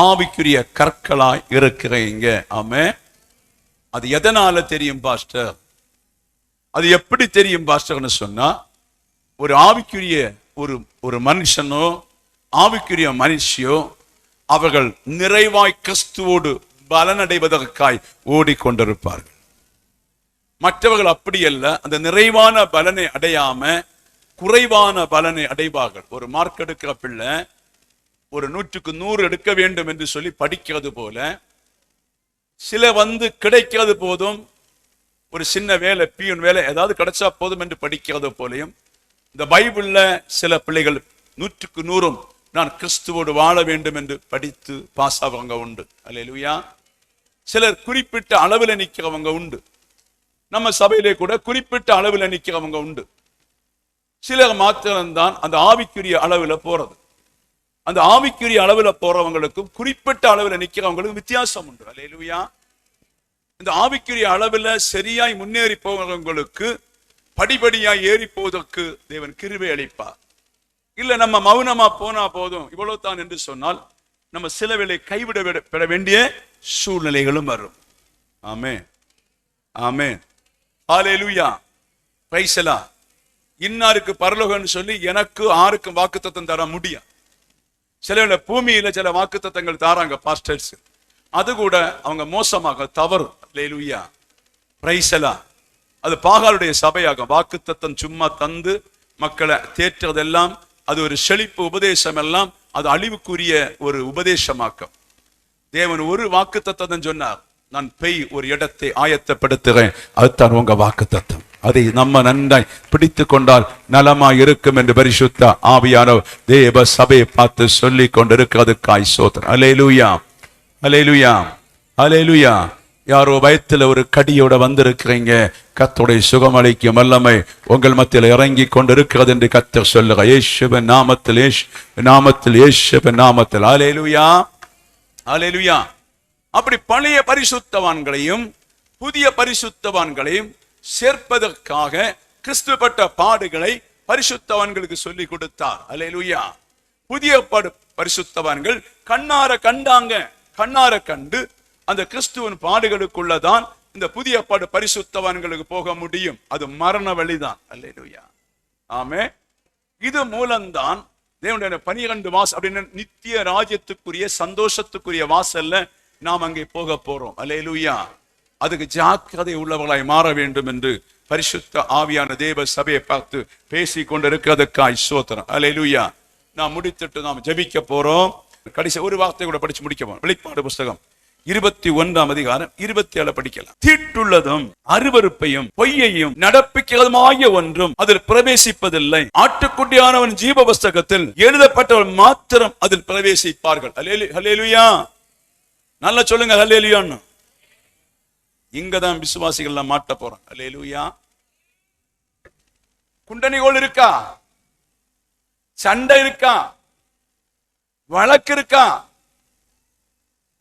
ஆவிக்குரிய கற்களாய் இருக்கிறீங்க. ஆமென். அது எதனால தெரியும் பாஸ்டர்? அது எப்படி தெரியும் பாஸ்டர்னு சொன்னா, ஒரு ஆவிக்குரிய ஒரு மனுஷனோ ஆவிக்குரிய மனுஷியோ அவர்கள் நிறைவாய் கிறிஸ்துவோடு பலனடைவதற்காய் ஓடிக்கொண்டிருப்பார்கள். மற்றவர்கள் அப்படி அல்ல, அந்த நிறைவான பலனை அடையாம குறைவான பலனை அடைவார்கள். ஒரு மார்க் எடுக்கிற பிள்ளை ஒரு 100க்கு 100 எடுக்க வேண்டும் என்று சொல்லி படிக்கிறது போல, சில கிடைக்கிறது போதும், ஒரு சின்ன வேலை, பியூன் வேலை ஏதாவது கிடைச்சா போதும் என்று படிக்கிறது போலையும், இந்த பைபிள்ல சில பிள்ளைகள் 100க்கு 100 நான் கிறிஸ்துவோடு வாழ வேண்டும் என்று படித்து பாஸ் ஆவங்க உண்டு. அல்லேலூயா. சிலர் குறிப்பிட்ட அளவில் நிற்கிறவங்க உண்டு. நம்ம சபையிலே கூட குறிப்பிட்ட அளவில் நிற்கிறவங்க உண்டு. சிலர் மாத்திரம்தான் அந்த ஆவிக்குரிய அளவில் போறது. அந்த ஆவிக்குரிய அளவில் போறவங்களுக்கும் குறிப்பிட்ட அளவில் நிற்கிறவங்களுக்கும் வித்தியாசம் உண்டு. அல்லேலூயா. இந்த ஆவிக்குரிய அளவில் சரியாய் முன்னேறி போகிறவங்களுக்கு படிப்படியாய் ஏறி போவதற்கு தேவன் கிருபை அளிப்பார். இல்ல நம்ம மௌனமா போனா போதும் இவ்வளவு தான் என்று சொன்னால் நம்ம சில வேளை கைவிடப்பட வேண்டிய சூழ்நிலைகளும் வரும். ஆமென், ஆமென், ஹல்லேலூயா, பிரைஸ் தி லார்ட். இன்னாருக்கு பரலோகம்னு சொல்லி எனக்கு ஆருக்கும் வாக்குத்தத்தம் தர முடியும். சில பூமியில சில வாக்குத்தத்தங்கள் தாராங்க பாஸ்டர்ஸ், அது கூட அவங்க மோசமாக தவறு. அல்லேலூயா, பிரைஸ் தி லார்ட். அது பாகாலுடைய சபையாக வாக்குத்தத்தம் சும்மா தந்து மக்களை தேற்றதெல்லாம் அது ஒரு செழிப்பு உபதேசம் எல்லாம் அது அழிவுக்குரிய ஒரு உபதேசமாக்கம். தேவன் ஒரு வாக்குத்தத்தம் சொன்னார், நான் பெய் ஒரு இடத்தை ஆயத்தப்படுத்துகிறேன், அதுதான் உங்க வாக்குத்தத்தம். அதை நம்ம நன்றாய் பிடித்து கொண்டால் நலமாய் இருக்கும் என்று பரிசுத்த ஆவியானவர் தேவ சபையை பார்த்து சொல்லி கொண்டிருக்கிறதுக்காய் ஸ்தோத்திரம். அல்லேலூயா, அல்லேலூயா, அல்லேலூயா. யாரோ பயத்துல ஒரு கடியோட வந்திருக்கிறீங்க, கர்த்தருடைய சுகமளிக்கும் வல்லமை உங்கள் மத்தியில் இறங்கி கொண்டிருக்கிறது என்று கர்த்தர் சொல்லுங்க. இயேசுவின் நாமத்தில், இயேசுவின் நாமத்தில். அல்லேலூயா, அல்லேலூயா. அப்படி பழைய பரிசுத்தவான்களையும் புதிய பரிசுத்தவான்களையும் சேர்ப்பதற்காக கிறிஸ்து பட்ட பாடுகளை பரிசுத்தவான்களுக்கு சொல்லி கொடுத்தார். அல்லேலூயா. புதிய பரிசுத்தவான்கள் கண்ணார கண்டாங்க, கண்ணார கண்டு அந்த கிறிஸ்துவின் பாடுகளுக்குள்ளதான் இந்த புதிய பரிசுத்தவான்களுக்கு போக முடியும். அது மரண வழிதான். அல்லேலூயா, ஆமே. இது மூலம்தான் தேவனுடைய 12 வாசல் அப்படின்னு நித்திய ராஜ்யத்துக்குரிய சந்தோஷத்துக்குரிய வாசல்ல நாம் அங்கே போக போறோம். அல்லேலூயா. அதுக்கு ஜாக்கிரதை உள்ளவர்களாய் மாற வேண்டும் என்று பரிசுத்த ஆவியான தேவ சபையை பார்த்து பேசி கொண்டிருக்கிறதுக்காய் ஸ்தோத்திரம். அல்லேலூயா. நாம் முடித்துட்டு நாம் ஜெபிக்க போறோம். கடைசி ஒரு வார்த்தை கூட படிச்சு முடிக்க போறோம். வெளிப்பாடு புஸ்தகம் 21ஆம் அதிகாரம் 27 படிக்கலாம். தீட்டுள்ளதும் அருவருப்பையும் பொய்யையும் நடப்பிக்கிறதுமாகிய ஒன்றும் அதில் பிரவேசிப்பதில்லை. ஆட்டுக்குட்டியானவன் ஜீவ புஸ்தகத்தில் எழுதப்பட்டவர்கள் மாத்திரம் அதில் பிரவேசிப்பார்கள். அல்லேலூயா. நல்லா சொல்லுங்க அல்லேலூயான்னு. இங்கதான் விசுவாசிகள் எல்லாம் மாட்ட போறாங்க. அல்லேலூயா. குண்டனிகோள் இருக்கா, சண்டை இருக்கா, வழக்கு இருக்கா,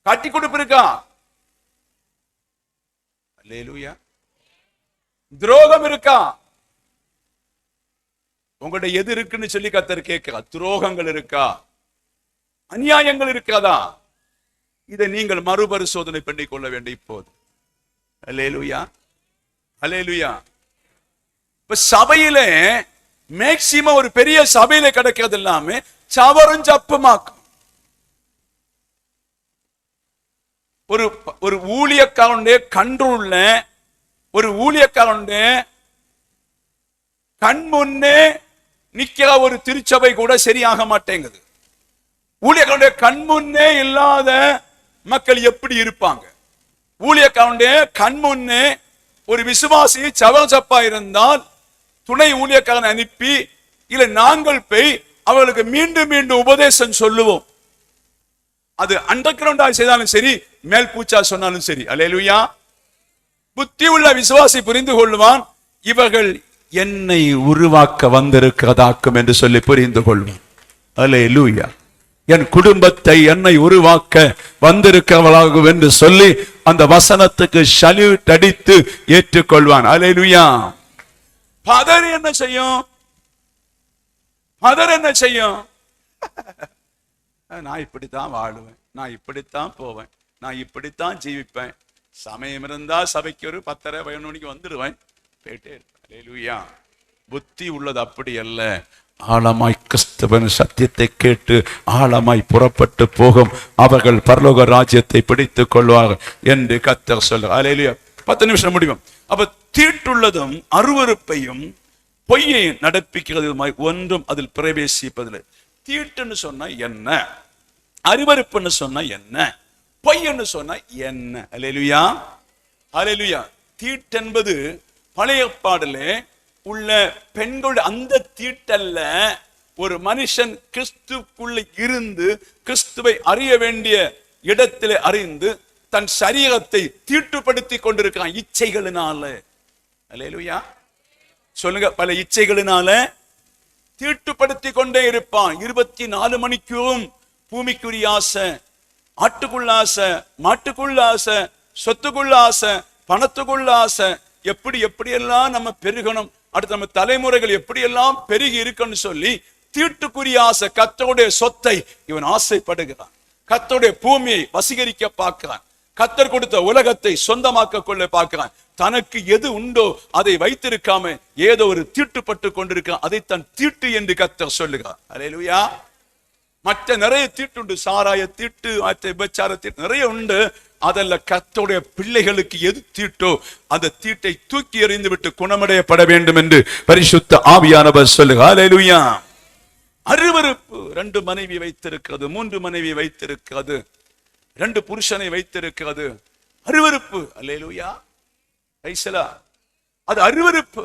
காட்டி கொடுப்பு இருக்கா, அல்லேலூயா, துரோகம் இருக்கா, உங்களுடைய எது இருக்குன்னு சொல்லி கர்த்தர் கேட்கிறார். துரோகங்கள் இருக்கா, அநியாயங்கள் இருக்காதா? இதை நீங்கள் மறுபரிசோதனை பண்ணிக் கொள்ள வேண்டும் இப்போது. அல்லேலூயா, அல்லேலூயா. இப்ப சபையிலே மேக்சிமம் ஒரு பெரிய சபையில கிடைக்கிறது எல்லாமே சவரும் சப்புமாக்கும். ஒரு ஊழியக்காரனுடைய கண்ட்ரோல்ல, ஒரு ஊழியக்காரனுடைய கண் முன்னே நிக்கிற ஒரு திருச்சபை கூட சரியாக மாட்டேங்குது. ஊழியக்காரனுடைய கண் முன்னே இல்லாத மக்கள் எப்படி இருப்பாங்க? ஊழியக்காரனுடைய கண் முன்னே ஒரு விசுவாசி சவரச்சப்பா இருந்தால் துணை ஊழியக்காரனை அனுப்பி இல்ல நாங்கள் போய் அவர்களுக்கு மீண்டும் மீண்டும் உபதேசம் சொல்லுவோம். அது அண்டர் கிரவுண்டா செய்தாலும் சரி, மேல் பூச்சா சொன்னாலும் சரி. அல்லேலூயா. புத்தி உள்ள விசுவாசி புரிந்து கொள்வான், இவர்கள் என்னை உருவாக்க வந்திருக்கிறதாக்கும் என்று சொல்லி புரிந்து கொள்வான். அல்லேலூயா. என் குடும்பத்தை என்னை உருவாக்க வந்திருக்கிறவளாகும் என்று சொல்லி அந்த வசனத்துக்கு சல்யூட் அடித்து ஏற்றுக்கொள்வான். அல்லேலூயா. பதர் என்ன செய்யும்? பதர் என்ன செய்யும்? நான் இப்படித்தான் வாழுவேன், நான் இப்படித்தான் போவேன், நான் இப்படித்தான் ஜீவிப்பேன், சமயம் இருந்தா சபைக்கு ஒரு 10:30-11 மணிக்கு வந்துடுவேன், போயிட்டே இருப்பேன். அல்லேலூயா. புத்தி உள்ளது அப்படி அல்ல. ஆழமாய் கிறிஸ்துவின் சத்தியத்தை கேட்டு ஆழமாய் புறப்பட்டு போகும் அவர்கள் பரலோக ராஜ்யத்தை பிடித்துக் கொள்வார்கள் என்று கர்த்தர் சொல்றார். அல்லேலூயா. 10 நிமிஷம் முடியும். அப்ப தீட்டுள்ளதும் அருவருப்பையும் பொய்யையும் நடப்பிக்கிறதுமாய் ஒன்றும் அதில் பிரவேசிப்பதில்லை. தீட்டுன்னு சொன்னா என்ன? அருவருப்புன்னு சொன்னா என்ன? பொய்ன்னு சொன்னா என்ன? அல்லேலூயா, அல்லேலூயா. தீட்டு என்பது பழைய ஏற்பாடிலே உள்ள பெண்களுடைய அந்த தீட்டல்ல, ஒரு மனுஷன் கிறிஸ்துக்குள்ள இருந்து கிறிஸ்துவை அறிய வேண்டிய இடத்திலே அறிந்து தன் சரீரத்தை தீட்டுப்படுத்தி கொண்டிருக்கான் இச்சைகளினால. அல்லேலூயா சொல்லுங்க. பல இச்சைகளினால தீட்டுப்படுத்தி கொண்டே இருப்பான். 24 மணிக்கும் பூமிக்குரிய ஆசை, ஆட்டுக்குள்ள ஆசை, மாட்டுக்குள்ள ஆசை, சொத்துக்குள்ள ஆசை, பணத்துக்குள்ள ஆசை, எப்படியெல்லாம் நம்ம பெருகணும், அடுத்து நம்ம தலைமுறைகள் எப்படியெல்லாம் பெருகி இருக்குன்னு சொல்லி தீட்டுக்குரிய ஆசை. கர்த்தருடைய சொத்தை இவன் ஆசைப்படுகிறான், கர்த்தருடைய பூமியை வசீகரிக்க பார்க்கிறான், கர்த்தர் கொடுத்த உலகத்தை சொந்தமாக்க கொள்ள பார்க்கிறான். தனக்கு எது உண்டோ அதை வைத்திருக்காம ஏதோ ஒரு தீட்டுப்பட்டு கொண்டிருக்கான். அதை தன் தீட்டு என்று கர்த்தர் சொல்லுகிறார். அல்லேலூயா. மற்ற நிறைய தீட்டு உண்டு, சாராய தீட்டு, விபச்சார தீட்டு நிறைய உண்டு. அதல்ல, கர்த்தருடைய பிள்ளைகளுக்கு எது தீட்டோ அந்த தீட்டை தூக்கி எறிந்து விட்டு குணமடையப்பட வேண்டும் என்று பரிசுத்த ஆவியானவர் சொல்லுகிறார். அல்லேலூயா. அருவருப்பு. 2 மனைவி வைத்திருக்கிறது, 3 மனைவி வைத்திருக்கிறது, 2 புருஷனை வைத்திருக்கிறது. அருவருப்பு. அல்லேலூயா. ஐசலா. அது அருவருப்பு.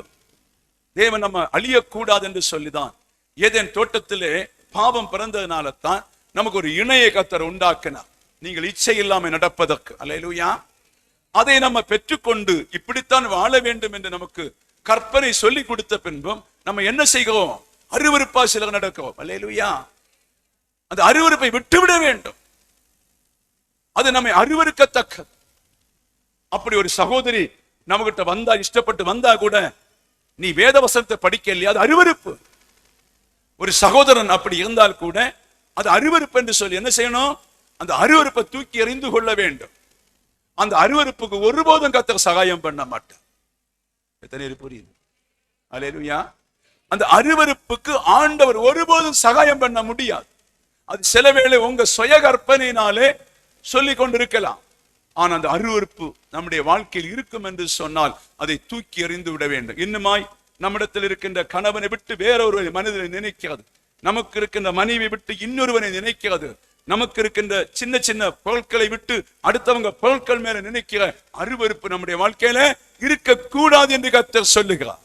தேவன் நம்ம அழியக்கூடாது என்று சொல்லிதான் ஏதேன் தோட்டத்திலே பாவம் பிறந்ததுனால தான் நமக்கு ஒரு இணையை கர்த்தர் உண்டாக்கினார், நீங்கள் இச்சை இல்லாமல் நடப்பதற்கு. அல்லேலூயா. அதை நம்ம பெற்றுக்கொண்டு இப்படித்தான் வாழ வேண்டும் என்று நமக்கு கற்பனை சொல்லி கொடுத்த பின்பும் நம்ம என்ன செய்கிறோம்? அருவருப்பா சிலர் நடக்கிறோம். அல்லேலூயா. அந்த அருவருப்பை விட்டுவிட வேண்டும். அது நம்மை அருவருக்கத்தக்கது. அப்படி ஒரு சகோதரி நம்மகிட்ட வந்தா, இஷ்டப்பட்டு வந்தா கூட நீ வேத வசனத்தை படிக்க இல்லையா, அது அருவருப்பு. ஒரு சகோதரன் அப்படி இருந்தால் கூட அது அருவருப்பு என்று சொல்லி என்ன செய்யணும்? அந்த அருவருப்பை தூக்கி எறிந்து கொள்ள வேண்டும். அந்த அருவருப்புக்கு ஒருபோதும் கர்த்தர் சகாயம் பண்ண மாட்டார். எத்தனை புரியுது? அல்லேலூயா. அந்த அருவருப்புக்கு ஆண்டவர் ஒருபோதும் சகாயம் பண்ண முடியாது. அது சில வேளை உங்க சுய கற்பனையினாலே சொல்லிக் கொண்டிருக்கலாம். ஆனா அந்த அருவருப்பு நம்முடைய வாழ்க்கையில் இருக்கும் என்று சொன்னால் அதை தூக்கி எறிந்து விட வேண்டும். இன்னுமாய் நம்மிடத்தில் இருக்கின்ற கணவனை விட்டு வேறொருவரை மனதில் நினைக்கிறது, நமக்கு இருக்கின்ற மனைவி விட்டு இன்னொருவனை நினைக்கிறது, நமக்கு இருக்கின்ற சின்ன சின்ன பொருட்களை விட்டு அடுத்தவங்க பொருட்கள் மேல நினைக்கிற அருவருப்பு நம்முடைய வாழ்க்கையில இருக்கக்கூடாது என்று கர்த்தர் சொல்லுகிறார்.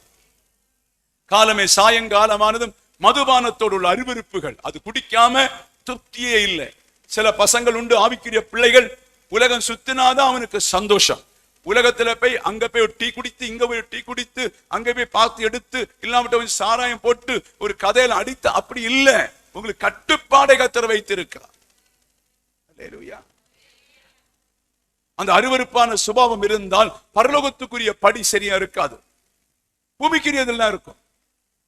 காலமே சாயங்காலமானதும் மதுபானத்தோடு உள்ள அருவருப்புகள், அது குடிக்காம திருப்தியே இல்லை. சில பசங்கள் உண்டு, ஆவிக்குரிய பிள்ளைகள், உலகம் சுத்தினாதான் அவனுக்கு சந்தோஷம். உலகத்துல போய் அங்க போய் டீ குடித்து, இங்க போய் டீ குடித்து, அங்க போய் பார்த்து எடுத்து, இல்லாமட்ட சாராயம் போட்டு ஒரு கதையில அடித்து, அப்படி இல்லை. உங்களுக்கு கட்டுப்பாடை கர்த்தர் வைத்திருக்கிறார். அல்லேலூயா. அந்த அருவருப்பான சுபாவம் இருந்தால் பரலோகத்துக்குரிய படி சரியா இருக்காது, பூமிக்குரியதெல்லாம் இருக்கும்.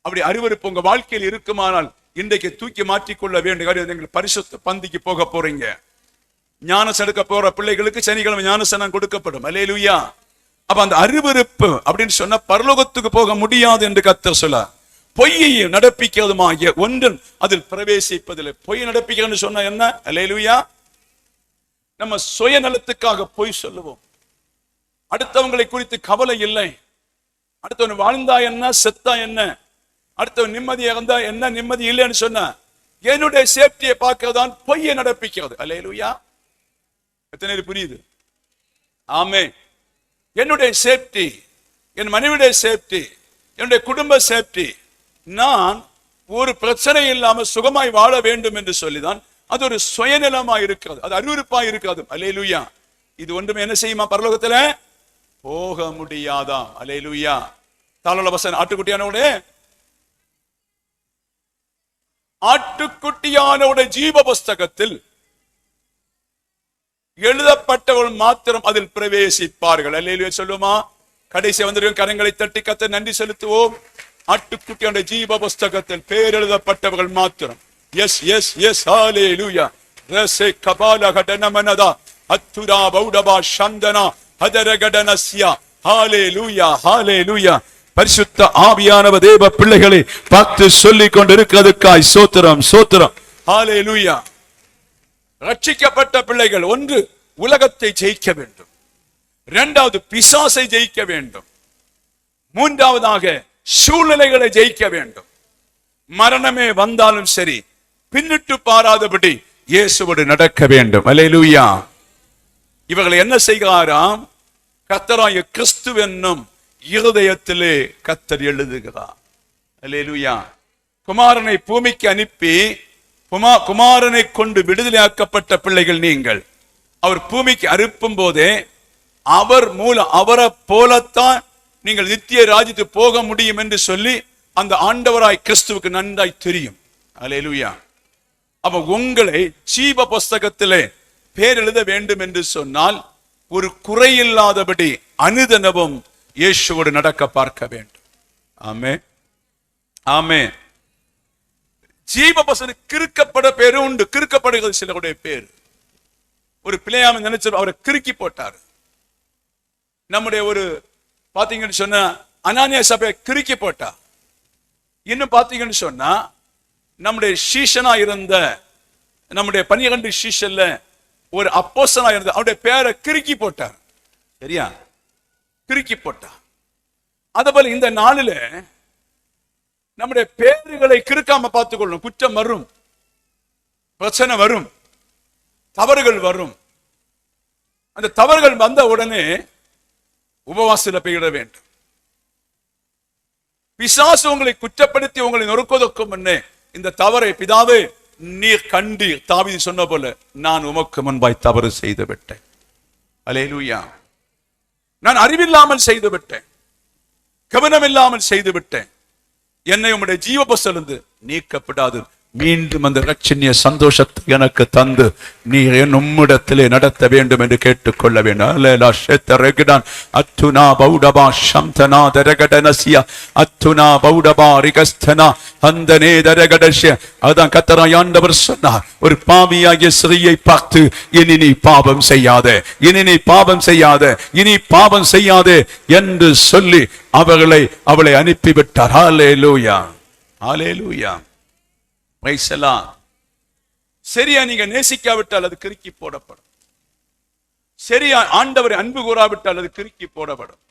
அப்படி அருவருப்பு உங்க வாழ்க்கையில் இருக்குமானால் இன்றைக்கு தூக்கி மாற்றிக்கொள்ள வேண்டும். பரிசுத்த பந்திக்கு போக போறீங்க, ஞானசனம் எடுக்க போற பிள்ளைகளுக்கு சனிக்கிழமை ஞானசனம் கொடுக்கப்படும். அல்லேலூயா. அப்ப அந்த அருவருப்பு அப்படின்னு சொன்னா பரலோகத்துக்கு போக முடியாது என்று கர்த்தர் சொல்ல. பொய்யையும் நடப்பிக்கிறதுமாகிய ஒன்றும் அதில் பிரவேசிப்பதில்லை. பொய் நடப்பிக்கிறதுன்னு சொன்னா என்ன? அல்லேலூயா. நம்ம சுயநலத்துக்காக பொய் சொல்லுவோம், அடுத்தவங்களை குறித்து கவலை இல்லை. அடுத்தவன் வாழ்ந்தா என்ன, செத்தா என்ன, அடுத்தவன் நிம்மதியா இருந்தா என்ன, நிம்மதி இல்லைன்னு சொன்ன என்னுடைய சேஃப்டியை பார்க்கறதான் பொய்யை நடப்பிக்கிறது. அல்லேலூயா. எத்தனை புரியுது? ஆமே. என்னுடைய சேஃப்டி, என் மனைவியுடைய சேஃப்டி, என்னுடைய குடும்ப சேஃப்டி, நான் ஒரு பிரச்சனை இல்லாம சுகமாய் வாழ வேண்டும் என்று சொல்லிதான் அது ஒரு சுயநலமா இருக்கிறது, அது அருவருப்பா இருக்கிறது. அல்லேலூயா. இது ஒன்றுமே என்ன செய்யுமா பரலோகத்துல போக முடியாதாம். அல்லேலூயா. தாள வசனம் ஆட்டுக்குட்டியானோட ஆட்டுக்குட்டியானோட ஜீவ புஸ்தகத்தில் எழுதப்பட்டவர்கள் மாத்திரம் அதில் பிரவேசிப்பார்கள். அல்லேலூயா சொல்லுமா. கடைசி வந்திருக்கும் கரங்களை தட்டி கர்த்தருக்கு நன்றி செலுத்துவோம். ஆட்டுக்குட்டியோட ஜீவ புஸ்தகத்தில் பேர் எழுதப்பட்டவர்கள் மாத்திரம். Yes yes yes. ஹல்லேலூயா. ரசே கபால கடனமனதா அத்துரா பௌடபா சந்தனா ஹதரகடனஸ்யா. ஹல்லேலூயா ஹல்லேலூயா. பரிசுத்த ஆவியானவர் தேவ பிள்ளைகளை பார்த்து சொல்லிக் கொண்டிருக்கிறதுக்காய் சோத்திரம் சோத்திரம். ஹல்லேலூயா. ரட்சிக்கப்பட்ட பிள்ளைகள் ஒன்று உலகத்தை ஜெயிக்க வேண்டும், இரண்டாவது பிசாசை ஜெயிக்க வேண்டும், மூன்றாவதாக சூழ்நிலைகளை ஜெயிக்க வேண்டும். மரணமே வந்தாலும் சரி பின்னிட்டு பாராதபடி இயேசுவோடு நடக்க வேண்டும். அல்லேலூயா. இவர்கள் என்ன செய்கிறாராம்? கர்த்தராகிய கிறிஸ்து என்னும் இருதயத்திலே கர்த்தர் எழுதுகிறார். அல்லேலூயா. குமாரனை பூமிக்கு அனுப்பி குமாரனை கொண்டு விடுதலையாக்கப்பட்ட பிள்ளைகள் நீங்கள். அவர் பூமிக்கு அனுப்பும் போதே அவர் மூலம் அவரை போலத்தான் நீங்கள் நித்திய ராஜ்யத்துக்கு போக முடியும் என்று சொல்லி அந்த ஆண்டவராய் கிறிஸ்துவுக்கு நன்றாய் தெரியும். அல்லேலூயா. அப்ப உங்களை ஜீவ புஸ்தகத்திலே பேர் எழுத வேண்டும் என்று சொன்னால் ஒரு குறையில்லாதபடி அனுதினமும் இயேசுவோடு நடக்க பார்க்க வேண்டும். ஆமென், ஆமென். ஜீவ புஸ்தகம் கிறுக்கப்பட பேரு உண்டு. கிறுக்கப்படுகிறது சிலருடைய பேர். ஒரு பிள்ளையாம நினைச்சு அவரை கிறுக்கி போட்டார். நம்முடைய ஒரு பாத்தீங்கன்னு சொன்னா அனானியா சபையை கிறுக்கி போட்டா. இன்னும் பாத்தீங்கன்னு சொன்னா நம்முடைய சீஷனா இருந்த நம்முடைய 12 சீஷன்ல ஒரு அப்போஸ்தலனா இருந்த அவருடைய பேரை கிறுக்கி போட்டார். சரியா? கிறுக்கி போட்டா. அதேபோல இந்த நாளில நம்முடைய பேர்களை கிறுக்காம பார்த்துக் கொள்ளணும். குற்றம் வரும், பிரச்சனை வரும், தவறுகள் வரும். அந்த தவறுகள் வந்த உடனே உபவாசத்துல போயிட வேண்டும். பிசாசு உங்களை குற்றப்படுத்தி உங்களை நொறுக்குவதற்கு முன்னே இந்த தவறை பிதாவே நீர் கண்டீர். தாவீது சொன்ன போல நான் உமக்கு முன்பாய் தவறு செய்து விட்டேன். அல்லேலூயா. நான் அறிவில்லாமல் செய்து விட்டேன், கவனம் இல்லாமல் செய்து விட்டேன். என்னை உம்முடைய ஜீவ புஸ்தகத்திலிருந்து நீக்கப்படாது. மீண்டும் அந்த ரட்சணிய சந்தோஷத்தை எனக்கு தந்து நீர் என் உம்மிடத்திலே நடத்த வேண்டும் என்று கேட்டுக்கொள்ள வேண்டும். அதான் கர்த்தராகிய ஆண்டவர் சொன்னார், ஒரு பாவியாகிய ஸ்திரீயை பார்த்து இனி நீ பாவம் செய்யாதே, இனி நீ பாவம் செய்யாதே, இனி பாவம் செய்யாதே என்று சொல்லி அவளை அனுப்பிவிட்டார். ஹல்லேலூயா, ஹல்லேலூயா. சரியா நீங்க நேசிக்காவிட்டால் அது கிறுக்கி போடப்படும். சரியா ஆண்டவரை அன்பு கூறாவிட்டால் அது கிறுக்கி போடப்படும்.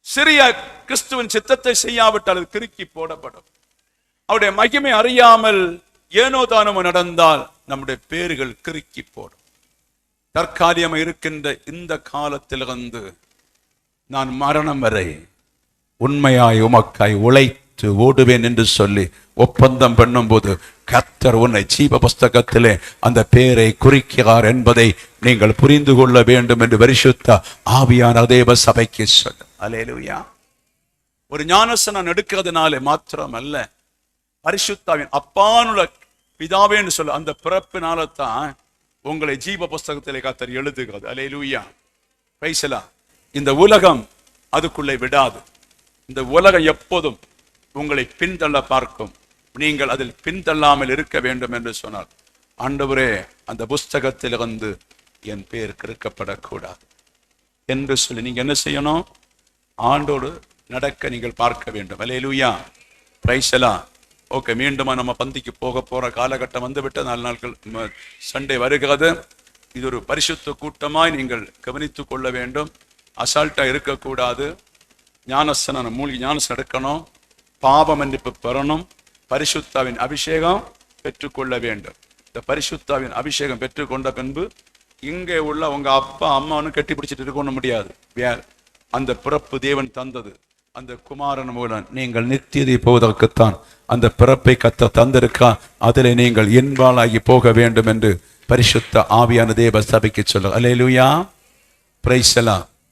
சரியா கிறிஸ்துவின் சித்தத்தை செய்யாவிட்டால் அது கிறுக்கி போடப்படும். அவருடைய மகிமை அறியாமல் ஏனோ தானமோ நடந்தால் நம்முடைய பேர்கள் கிறுக்கி போடும். தற்காலிகமாக இருக்கின்ற இந்த காலத்திலிருந்து நான் மரணம் வரை உண்மையாய் உமக்காய் உழைத்து ஓடுவேன் என்று சொல்லி ஒப்பந்தம் பண்ணும் போது கர்த்தர் உன்னை ஜீவ புஸ்தகத்திலே அந்த பேரை குறிக்கிறார் என்பதை நீங்கள் புரிந்து கொள்ள வேண்டும் என்று பரிசுத்த ஆவியான தேவ சபைக்கு சொல்ல. அல்லேலூயா. ஒரு ஞானஸ்நானம் எடுக்கிறதுனாலே மாத்திரம் அல்ல, பரிசுத்தாவின் அப்பானுள்ள பிதாவேன்னு சொல்ல அந்த பிறப்பினால தான் உங்களை ஜீவ புஸ்தகத்திலே கர்த்தர் எழுதுகிறது. அல்லேலூயா. பிரைஸ். இந்த உலகம் அதுக்குள்ளே விடாது. இந்த உலகம் எப்போதும் உங்களை பின்தள்ள பார்க்கும். நீங்கள் அதில் பின்தள்ளாமல் இருக்க வேண்டும் என்று சொன்னார். ஆண்டவரே, அந்த புஸ்தகத்திலிருந்து என் பேர் கிறுக்கப்படக்கூடாது என்று சொல்லி நீங்க என்ன செய்யணும்? ஆண்டோடு நடக்க நீங்கள் பார்க்க வேண்டும். அல்லேலூயா. பிரைஸ். ஓகே, மீண்டும் நம்ம பந்திக்கு போற காலகட்டம் வந்துவிட்ட 4 நாட்கள் சண்டே வருகிறது. இது ஒரு பரிசுத்த கூட்டமாய் நீங்கள் கவனித்துக் கொள்ள வேண்டும். அசால்ட்டா இருக்கக்கூடாது. ஞானஸ்நானம் மூழ்கி ஞானஸ்நானம் எடுக்கணும். பாவ மன்னிப்பு பெறணும். பரிசுத்தாவின் அபிஷேகம் பெற்றுக்கொள்ள வேண்டும். இந்த பரிசுத்தாவின் அபிஷேகம் பெற்றுக்கொண்ட பின்பு இங்கே உள்ள உங்க அப்பா அம்மாவும் கட்டி பிடிச்சிட்டு இருக்க முடியாது. அந்த பிறப்பு தேவன் தந்தது. அந்த குமாரன் மூலம் நீங்கள் நித்தியதை போவதற்குத்தான் அந்த பிறப்பை கர்த்தர் தந்திருக்கா. அதிலே நீங்கள் இன்பாலாகி போக வேண்டும் என்று பரிசுத்த ஆவியான தேவ சபைக்கு சொல்ல. அல்லேலூயா. பிரைஸ்.